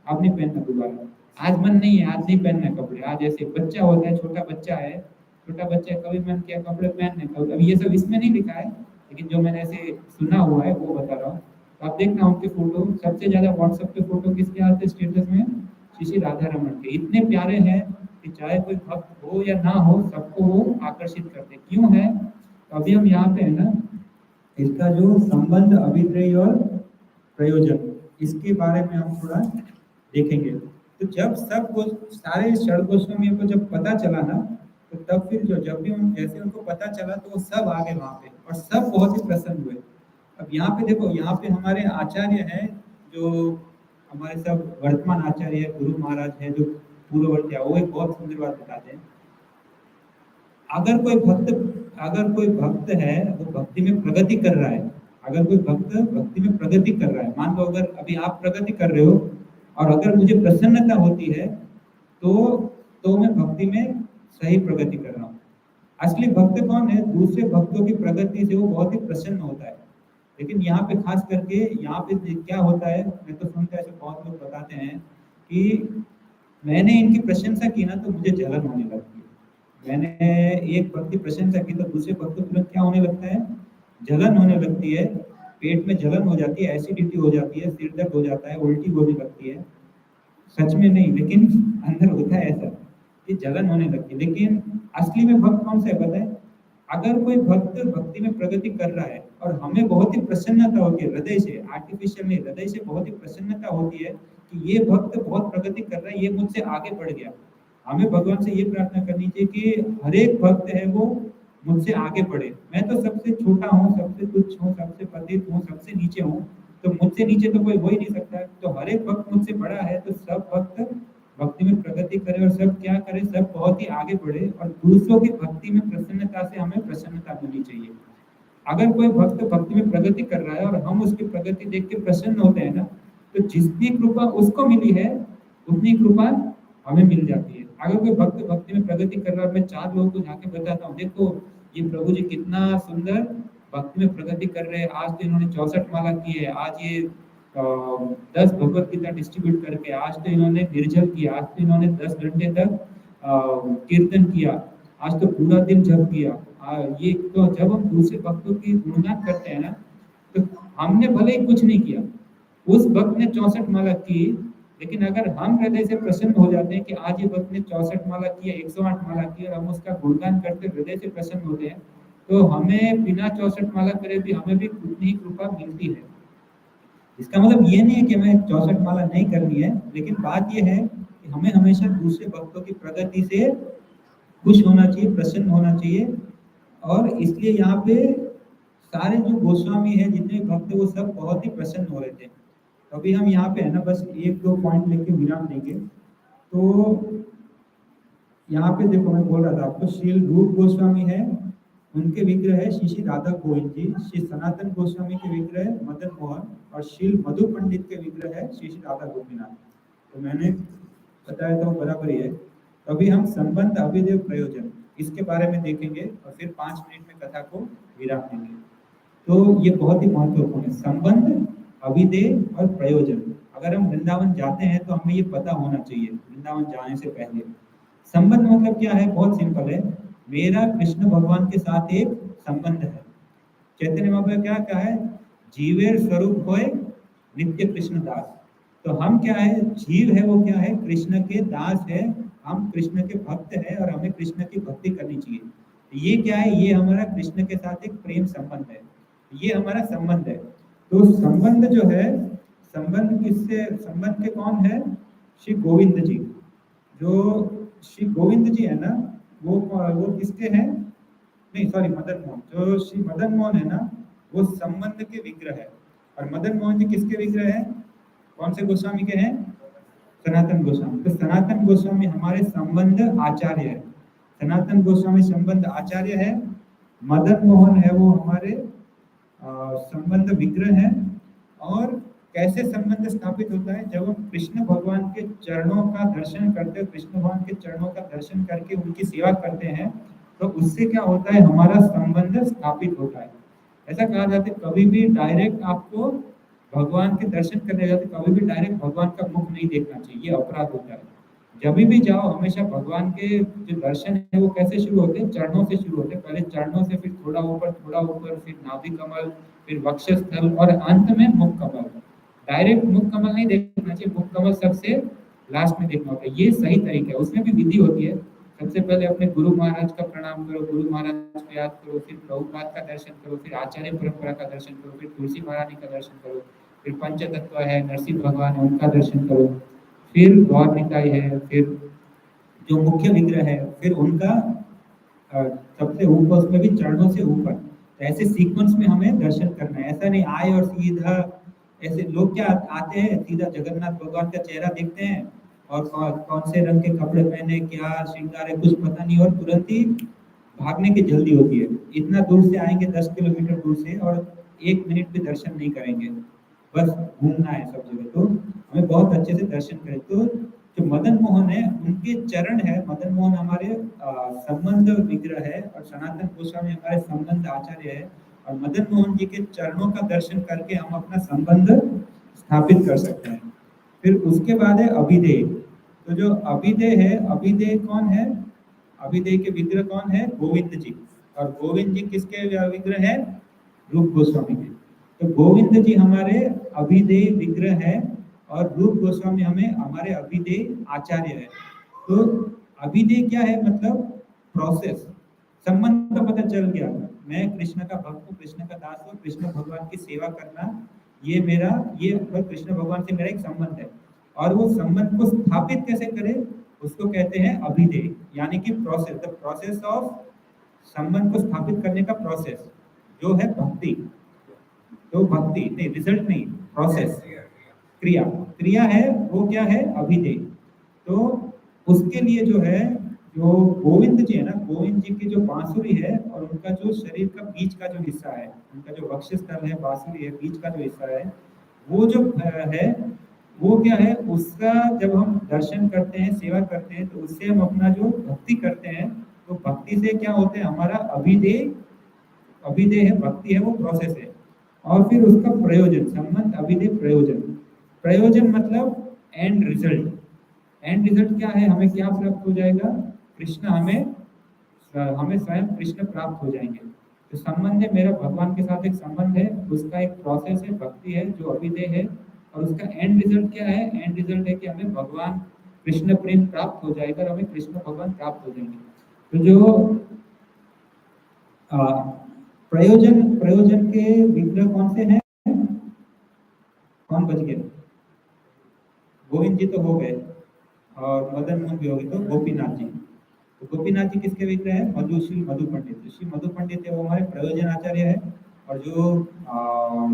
[SPEAKER 1] अब नहीं पहनना दोबारा। आज मन नहीं है, आज नहीं पहनना है कपड़े। आज ऐसे बच्चा होता है, छोटा बच्चा है, छोटा बच्चा कभी मन किया कपड़े पहनने का, अब ये सब इसमें नहीं लिखा है, लेकिन जो मैंने ऐसे सुना हुआ है वो बता रहा हूँ। तो आप देखना उनके फोटो, सबसे ज्यादा व्हाट्सएप पे फोटो किसके आते हैं स्टेटस में, श्री राधा रमन के। इतने प्यारे हैं कि चाहे कोई भक्त हो या ना हो, सबको वो आकर्षित करते। क्यों है, तो अभी हम यहाँ पे है ना, इसका जो संबंध अभिप्राय और प्रयोजन, इसके बारे में हम थोड़ा देखेंगे। तो जब सारे षड गोस्वामियों को जब पता चला ना, तो तब फिर जब भी जैसे उनको पता चला तो वो सब आ गए वहां पे और सब बहुत ही प्रसन्न हुए। अब यहाँ पे देखो, यहाँ पे हमारे आचार्य हैं, जो हमारे सब वर्तमान आचार्य है, गुरु महाराज है, जो पूर्ववर्ती है, वो एक बहुत सुंदर बात बताते हैं। अगर कोई भक्त है वो भक्ति में प्रगति कर रहा है, अगर कोई भक्त भक्ति में प्रगति कर रहा है, मान लो अगर अभी आप प्रगति कर रहे हो और अगर मुझे प्रसन्नता होती है तो मैं भक्ति में सही प्रगति कर रहा हूँ। असली भक्त कौन है, दूसरे भक्तों की प्रगति से वो बहुत ही प्रसन्न होता है। लेकिन यहाँ पे खास करके यहाँ पे क्या होता है, मैं तो सुनता ऐसे बहुत लोग बताते हैं कि मैंने इनकी प्रशंसा की ना तो मुझे जलन होने लगती है। मैंने एक भक्त की प्रशंसा की तो दूसरे भक्त को तुरंत क्या होने लगता है, जलन होने लगती है, पेट में जलन हो जाती है, एसिडिटी हो जाती है, सिर दर्द हो जाता है, उल्टी होने लगती है। सच में नहीं, लेकिन अंदर होता है ऐसा कि जलन होने लगती है। लेकिन असली में भक्त कौन सा है पता है, अगर कोई भक्त भक्ति में प्रगति कर रहा है और हमें बहुत ही प्रसन्नता होती है हृदय से, आर्टिफिशियल नहीं, हृदय से बहुत ही प्रसन्नता होती है कि ये भक्त बहुत प्रगति कर रहा है, ये मुझसे आगे बढ़ गया। हमें भगवान से ये प्रार्थना करनी चाहिए कि हर एक भक्त है वो मुझसे आगे बढ़े। मैं तो सबसे छोटा हूँ, सबसे तुच्छ हूँ, सबसे पतित हूँ, सबसे नीचे हूँ, तो मुझसे नीचे तो कोई हो ही नहीं सकता। तो हर एक भक्त मुझसे बड़ा है, तो सब भक्त भक्ति में प्रगति करे और सब क्या करे, सब बहुत ही आगे बढ़े और दूसरों की भक्ति में प्रसन्नता से हमें प्रसन्नता मिलनी चाहिए। अगर कोई भक्त भक्ति में प्रगति कर रहा है और हम उसकी प्रगति देख के प्रसन्न होते हैं ना, तो जितनी कृपा उसको मिली है उतनी कृपा हमें मिल जाती है। अगर कोई भक्त भक्ति में प्रगति कर रहा है, मैं 4 लोगों को जाके बताता हूँ, देखो ये प्रभु जी कितना सुंदर भक्ति में प्रगति कर रहे हैं, आज तो इन्होंने 64 माला की है, आज ये 10 भगवत गीता डिस्ट्रीब्यूट करके, आज तो इन्होंने निर्जल किया, आज तो इन्होंने 10 घंटे तक कीर्तन किया, आज तो पूरा दिन जप किया। ये तो जब हम दूसरे भक्तों की गुणगान करते हैं ना, तो हमने भले ही कुछ नहीं किया, उस भक्त ने 64 माला की, लेकिन अगर हम हृदय से प्रसन्न हो जाते हैं कि आज ये भक्त ने 64 माला की है, 108 माला की है, और हम उसका गुणगान करते हृदय से प्रसन्न होते हैं, तो हमें बिना 64 माला करे भी हमें भी उतनी ही कृपा मिलती है। इसका मतलब ये नहीं है कि हमें 64 माला नहीं करनी है, लेकिन बात ये है कि हमें हमेशा दूसरे भक्तों की प्रगति से खुश होना चाहिए, प्रसन्न होना चाहिए। और इसलिए यहाँ पे सारे जो गोस्वामी है, जितने भक्त है, वो सब बहुत ही प्रसन्न हो रहे थे। तो अभी हम यहाँ पे है ना बस 1-2 पॉइंट लेके विराम देंगे। तो यहाँ पे देखो, मैं बोल रहा था आपको, श्रील रूप गोस्वामी है, उनके विग्रह है श्री श्री राधा गोविंद जी। श्री सनातन गोस्वामी के विग्रह है मदन मोहन, और श्रील मधु पंडित के विग्रह है श्री श्री राधा गोपीनाथ। तो मैंने बताया था वो बराबर ही है। तो अभी हम संबंध अभिदेव प्रयोजन इसके बारे में देखेंगे और फिर 5 मिनट में कथा को विराम देंगे। तो ये बहुत ही महत्वपूर्ण है, संबंध, अभिदेय और प्रयोजन। अगर हम वृंदावन जाते हैं तो हमें ये पता होना चाहिए वृंदावन जाने से पहले। संबंध मतलब क्या है, बहुत सिंपल है, मेरा कृष्ण भगवान के साथ एक संबंध है। चैतन्य महाप्रभु क्या कहा है, जीवेर स्वरूप होए नित्य कृष्ण दास। तो हम क्या है, जीव है वो क्या है, कृष्ण के दास है, हम कृष्ण के भक्त है और हमें कृष्ण की भक्ति करनी चाहिए। ये क्या है, ये हमारा कृष्ण के साथ एक प्रेम संबंध है, ये हमारा संबंध है। तो संबंध जो है, संबंध किससे, संबंध के कौन है, श्री गोविंद जी। जो श्री गोविंद जी है ना, वो किसके हैं, नहीं सॉरी मदन मोहन, जो श्री मदन मोहन है ना, वो संबंध के विग्रह है। और मदन मोहन जी किसके विग्रह है, कौन से गोस्वामी के हैं, सनातन गोस्वामी। तो सनातन गोस्वामी हमारे संबंध आचार्य है, सनातन गोस्वामी संबंध आचार्य है। मदन मोहन है वो हमारे संबंध विग्रह है। और कैसे संबंध स्थापित होता है, जब हम कृष्ण भगवान के चरणों का दर्शन करते हैं, कृष्ण भगवान के चरणों का दर्शन करके उनकी सेवा करते हैं, तो उससे क्या होता है, हमारा संबंध स्थापित होता है। ऐसा कहा जाता है, कभी भी डायरेक्ट आपको भगवान के दर्शन करने जाते, कभी भी डायरेक्ट भगवान का मुख नहीं देखना चाहिए, ये अपराध होता है। जब भी जाओ, हमेशा भगवान के जो दर्शन है वो कैसे शुरू होते हैं, चरणों से शुरू होते हैं। पहले चरणों से, फिर थोड़ा ऊपर, फिर नाभि कमल, फिर वक्षस्थल और अंत में मुख कमल। डायरेक्ट मुख कमल नहीं देखना चाहिए, मुख कमल सबसे लास्ट में देखना होता है। ये सही तरीका है, उसमें भी विधि होती है। सबसे पहले अपने गुरु महाराज का प्रणाम करो, गुरु महाराज को याद करो, फिर प्रभुपाद का दर्शन करो, फिर आचार्य परंपरा का दर्शन करो, फिर तुलसी महारानी का दर्शन करो, फिर पंच तत्व है, नरसिंह भगवान है, उनका दर्शन करो, फिर गौर निताई है, फिर जो मुख्य विग्रह है, फिर उनका सबसे ऊपर, उसमें भी चरणों से ऊपर। तो ऐसे सीक्वेंस में हमें दर्शन करना है। ऐसा नहीं आए और सीधा, ऐसे लोग क्या आते हैं, सीधा जगन्नाथ भगवान का चेहरा देखते हैं और कौन से रंग के कपड़े पहने, क्या श्रृंगार है, कुछ पता नहीं, और तुरंत ही भागने की जल्दी होती है। इतना दूर से आएंगे, 10 किलोमीटर दूर से, और 1 मिनट भी दर्शन नहीं करेंगे, बस घूमना है सब जगह। तो हमें बहुत अच्छे से दर्शन करें। तो जो मदन मोहन है, उनके चरण है, मदन मोहन हमारे संबंध विग्रह है, और सनातन गोस्वामी हमारे संबंध आचार्य है। और मदन मोहन जी के चरणों का दर्शन करके हम अपना संबंध स्थापित कर सकते हैं। फिर उसके बाद है अभिदेय। तो जो अभिदेय है, अभिदेय कौन है, अभिदेय के विग्रह कौन है, गोविंद जी। और गोविंद जी किसके विग्रह है, रूप गोस्वामी के। तो गोविंद जी हमारे अभिदेय विग्रह है और रूप गोस्वामी हमें हमारे अभिदेय आचार्य है। तो अभिदेय क्या है, मतलब प्रोसेस, संबंध का पता चल गया, मैं कृष्ण का भक्त हूँ, कृष्ण का दास हूँ, कृष्ण भगवान की सेवा करना, ये मेरा, ये कृष्ण भगवान से मेरा एक संबंध है। और वो संबंध को स्थापित कैसे करें, उसको कहते हैं अभिदेय, यानी कि प्रोसेस, द प्रोसेस ऑफ, संबंध को स्थापित करने का प्रोसेस जो है भक्ति। तो भक्ति नहीं, रिजल्ट नहीं, प्रोसेस, क्रिया, क्रिया है वो क्या है, अभिदेय। तो उसके लिए जो है, जो गोविंद जी है ना, गोविंद जी की जो बांसुरी है और उनका जो शरीर का बीच का जो हिस्सा है, उनका जो वक्षस्थल है, बांसुरी है, बीच का जो हिस्सा है, वो जो है, वो क्या है, उसका जब हम दर्शन करते हैं, सेवा करते हैं, तो उससे हम अपना जो भक्ति करते हैं, तो भक्ति से क्या होता है, हमारा अभिदेह, अभिदेह है, भक्ति है, वो प्रोसेस है। और फिर उसका प्रयोजन, संबंध, अभिदेह, प्रयोजन। प्रयोजन मतलब एंड रिजल्ट। एंड रिजल्ट क्या है, हमें क्या प्राप्त हो जाएगा, कृष्ण हमें, हमें स्वयं कृष्ण प्राप्त हो जाएंगे। तो संबंध है मेरा भगवान के साथ, एक संबंध है, उसका एक प्रोसेस है, भक्ति है, जो अभिदेह है। और उसका एंड रिजल्ट क्या है, एंड रिजल्ट है कि हमें भगवान कृष्ण प्रेम प्राप्त हो जाएगा और हमें कृष्ण भगवान प्राप्त हो जाएंगे। तो जो आ, प्रयोजन, प्रयोजन के विग्रह कौन से हैं, कौन बच गए, गोविंद जी तो हो गए और मदन मोहन भी हो गए, तो गोपीनाथ जी। तो गोपीनाथ जी किसके विग्रह है, श्री मधु पंडित। तो श्री मधु पंडित है, वो हमारे प्रयोजन आचार्य है। और जो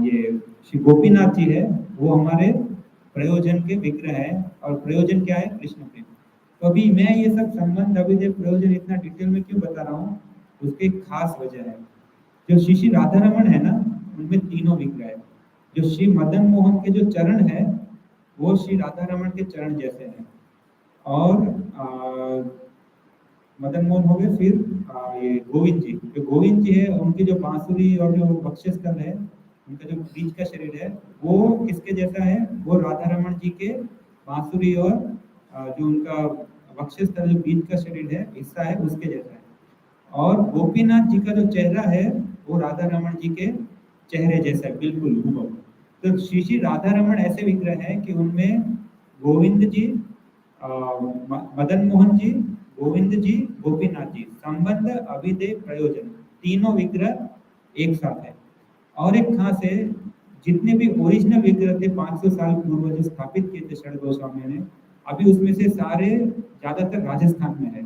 [SPEAKER 1] ये श्री गोपीनाथ जी है, वो हमारे प्रयोजन के विग्रह है। और प्रयोजन क्या है, कृष्ण प्रेम। तो अभी मैं ये सब संबंध, अभी जो प्रयोजन इतना डिटेल में क्यों बता रहा हूँ, उसकी एक खास वजह है। जो श्री श्री राधा रमन है ना, उनमें तीनों विग्रह है। जो श्री मदन मोहन के जो चरण है, वो श्री राधा रमन के चरण जैसे हैं। और मदन मोहन हो गए, फिर ये गोविंद जी, जो गोविंद जी है, उनकी जो बांसुरी और जो वक्षस्थल है, उनका जो बीच का शरीर है, वो किसके जैसा है, वो राधा रमन जी के बांसुरी और जो उनका वक्षस्थल, जो बीच का शरीर है, हिस्सा है, उसके जैसा है। और गोपीनाथ जी का जो चेहरा है, वो राधा रमन जी के चेहरे जैसा है, बिल्कुल हूबहू। तो श्री श्री राधा रमन ऐसे विग्रह हैं कि उनमें गोविंद जी, मदन मोहन जी, गोविंद जी, गोपीनाथ जी, संबंध, अभिदेह, प्रयोजन, तीनों विग्रह एक साथ है। और एक खास है, जितने भी ओरिजिनल विग्रह थे 500 साल पूर्व जो स्थापित किए थे षड गोस्वामी ने, अभी उसमें से सारे ज्यादातर राजस्थान में है,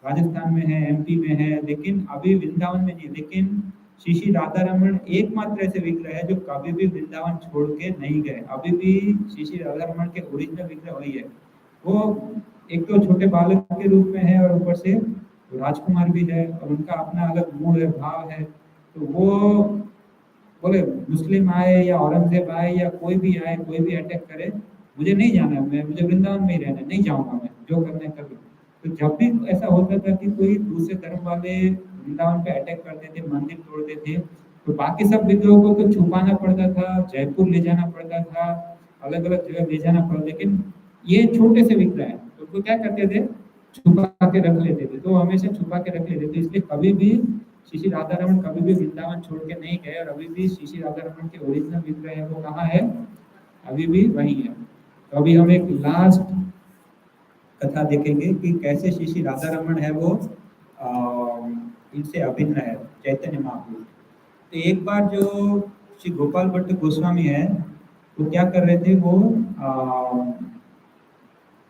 [SPEAKER 1] राजस्थान में है, एमपी में है, लेकिन अभी वृंदावन में नहीं। लेकिन श्री श्री राधा रमन एकमात्र ऐसे विग्रह है जो कभी भी वृंदावन छोड़ के नहीं गए। अभी भी श्री श्री राधा रमन के ओरिजिनल विग्रह वही है। वो एक तो छोटे बालक के रूप में है, और ऊपर से राजकुमार भी है, और उनका अपना अलग मूड है, भाव है। तो वो बोले मुस्लिम आए या औरंगजेब आए या कोई भी आए, कोई भी अटैक करे, मुझे नहीं जाना है, मैं, मुझे वृंदावन में ही रहना है, नहीं जाऊंगा, मैं जो करना है कर लो। तो जब भी ऐसा होता था कि कोई दूसरे धर्म वाले वृंदावन पे अटैक करते थे, मंदिर तोड़ते थे, तो बाकी सब विग्रहों को तो छुपाना पड़ता था, जयपुर ले जाना पड़ता था, अलग अलग जगह ले जाना पड़ता। लेकिन ये छोटे से विग्रह है, तो उनको क्या करते थे, छुपा के रख लेते थे। तो हमेशा छुपा के रख लेते थे, इसलिए कभी भी श्री श्री राधा रमन कभी भी वृंदावन छोड़ के नहीं गए। और अभी भी श्री श्री राधा रमन के ओरिजिनल विग्रह है, वो कहाँ है, अभी भी वही है। तो अभी हम एक लास्ट कथा देखेंगे कि कैसे श्री श्री राधा रमन है, वो इनसे अभिन्न है, चैतन्य महाप्रभु। तो एक बार जो श्री गोपाल भट्ट गोस्वामी है, वो क्या कर रहे थे, वो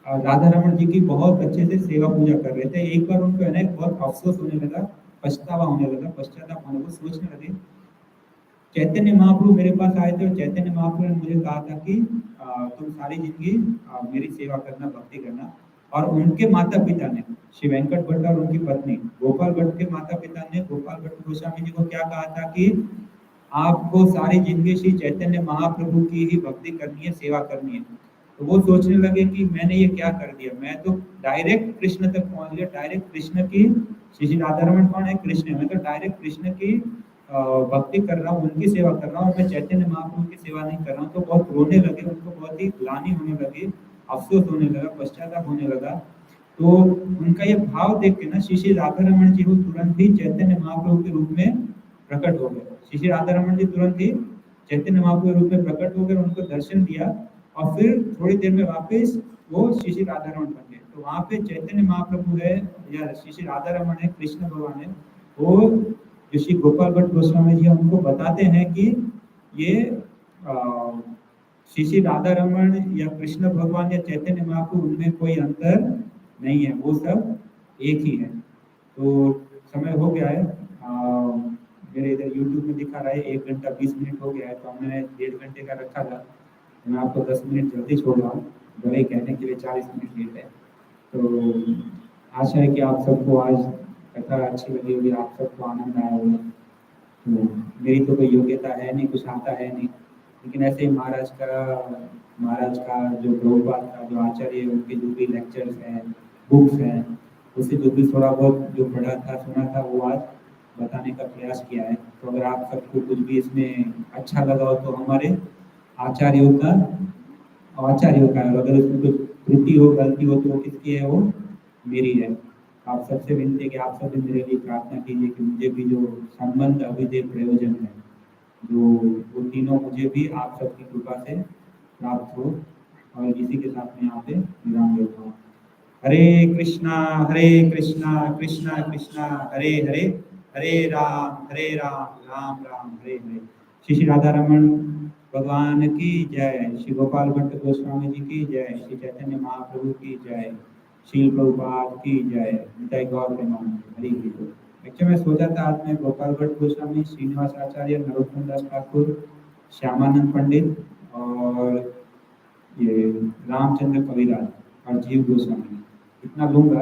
[SPEAKER 1] राधा रमन जी की बहुत अच्छे से सेवा पूजा कर रहे थे। एक बार उनको है ना बहुत अफसोस होने लगा, पछतावा होने लगा, पश्चाताप होने लगा, सोचने लगे। चैतन्य महाप्रभु मेरे पास आए थे और चैतन्य महाप्रभु ने मुझे कहा था कि तुम सारी जिंदगी मेरी सेवा करना, भक्ति करना। और उनके माता पिता ने, श्री वेंकट भट्ट और उनकी पत्नी गोपाल भट्ट के माता पिता ने गोपाल भट्ट गोस्वामी जी को क्या कहा था कि आपको सारी जिंदगी श्री चैतन्य महाप्रभु की ही भक्ति करनी है, सेवा करनी है। तो वो सोचने लगे कि मैंने ये क्या कर दिया, मैं तो डायरेक्ट कृष्ण तक पहुंच गया, डायरेक्ट कृष्ण की, श्री श्री राधा रमन कौन है, कृष्ण है, मैं तो डायरेक्ट कृष्ण की भक्ति कर रहा हूँ, उनकी सेवा कर रहा हूँ, मैं चैतन्य महाप्रभु की सेवा नहीं कर रहा हूँ। तो बहुत रोने लगे, उनको बहुत ही ग्लानि होने लगी, अफसोस होने लगा, पश्चाताप होने लगा। तो उनका ये भाव देख के ना श्री श्री राधा रमन जी वो तुरंत ही चैतन्य महाप्रभु के रूप में प्रकट हो गए। श्री श्री राधा रमन जी तुरंत ही चैतन्य महाप्रभु के रूप में प्रकट हो गए, उनको दर्शन दिया, और फिर थोड़ी देर में वापस वो श्री श्री राधा रमन बन गए। तो वहाँ पे चैतन्य महाप्रभु है या श्री श्री राधा रमन है, कृष्ण भगवान है, वो जो श्री गोपाल भट्ट गोस्वामी जी उनको बताते हैं कि ये श्री श्री राधा रमन या कृष्ण भगवान या चैतन्य महाप्रभु, उनमें कोई अंतर नहीं है, वो सब एक ही है। तो समय हो गया है, मेरे इधर YouTube में दिखा रहा है 1 घंटा 20 मिनट हो गया है, तो हमने 1.5 घंटे का रखा था। मैं आपको 10 मिनट जल्दी छोड़ रहा हूँ, भले ही कहने के लिए 40 मिनट लेट है। तो आशा है कि आप सबको आज कथा अच्छी लगी होगी, आप सबको आनंद आया होगा। तो मेरी तो कोई योग्यता है नहीं, कुछ आता है नहीं, लेकिन ऐसे ही महाराज का जो प्रभुपाद का जो आचार्य है, उनके जो भी लेक्चर्स हैं, बुक्स हैं, उससे जो भी थोड़ा बहुत जो पढ़ा था, सुना था, वो आज बताने का प्रयास किया है। तो अगर आप सबको कुछ भी इसमें अच्छा लगा हो तो हमारे आचार्यों का आचार्यों का है, और अगर उसमें कुछ त्रुटि हो, गलती हो, तो वो किसकी है? वो मेरी है। आप सबसे विनती है कि आप सब भी मेरे लिए प्रार्थना कीजिए कि मुझे भी जो संबंध अभिधेय प्रयोजन है, जो वो तीनों मुझे भी आप सबकी कृपा से प्राप्त हो। और इसी के साथ मैं यहाँ पे विराम लेता हूँ। हरे हरे कृष्णा कृष्णा कृष्णा हरे हरे, हरे राम राम राम हरे हरे। श्री श्री राधा रमन भगवान की जय, श्री गोपाल भट्ट गोस्वामी जी की जय, श्री चैतन्य महाप्रभु की जय, श्रील प्रभुपाद की जय, जय गौर प्रेमानंद हरि हरि बोल। एक्चुअली मैं सोचा था आज मैं गोपाल भट्ट गोस्वामी, श्रीनिवास आचार्य, नरोत्तम दास ठाकुर, श्यामानंद पंडित और ये रामचंद्र कविराज और जीव गोस्वामी इतना लूंगा,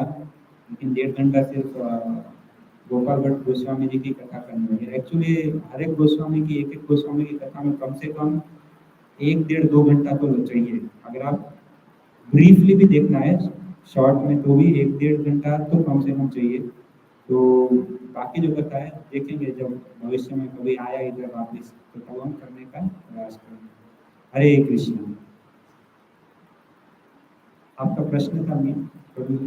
[SPEAKER 1] लेकिन 1.5 घंटा सिर्फ गोपाल भट्ट गोस्वामी जी की कथा करनी होगी। एक्चुअली हर एक गोस्वामी की, एक एक गोस्वामी की कथा में कम से कम 1 डेढ़ 2 घंटा तो चाहिए। अगर आप ब्रीफली भी देखना है शॉर्ट में, तो भी 1 डेढ़ घंटा तो कम से कम चाहिए। तो बाकी जो कथा है देखेंगे जब भविष्य में कभी आया इधर वापिस, तो तब हम करने का प्रयास करेंगे। हरे कृष्ण। आपका प्रश्न था मैं कभी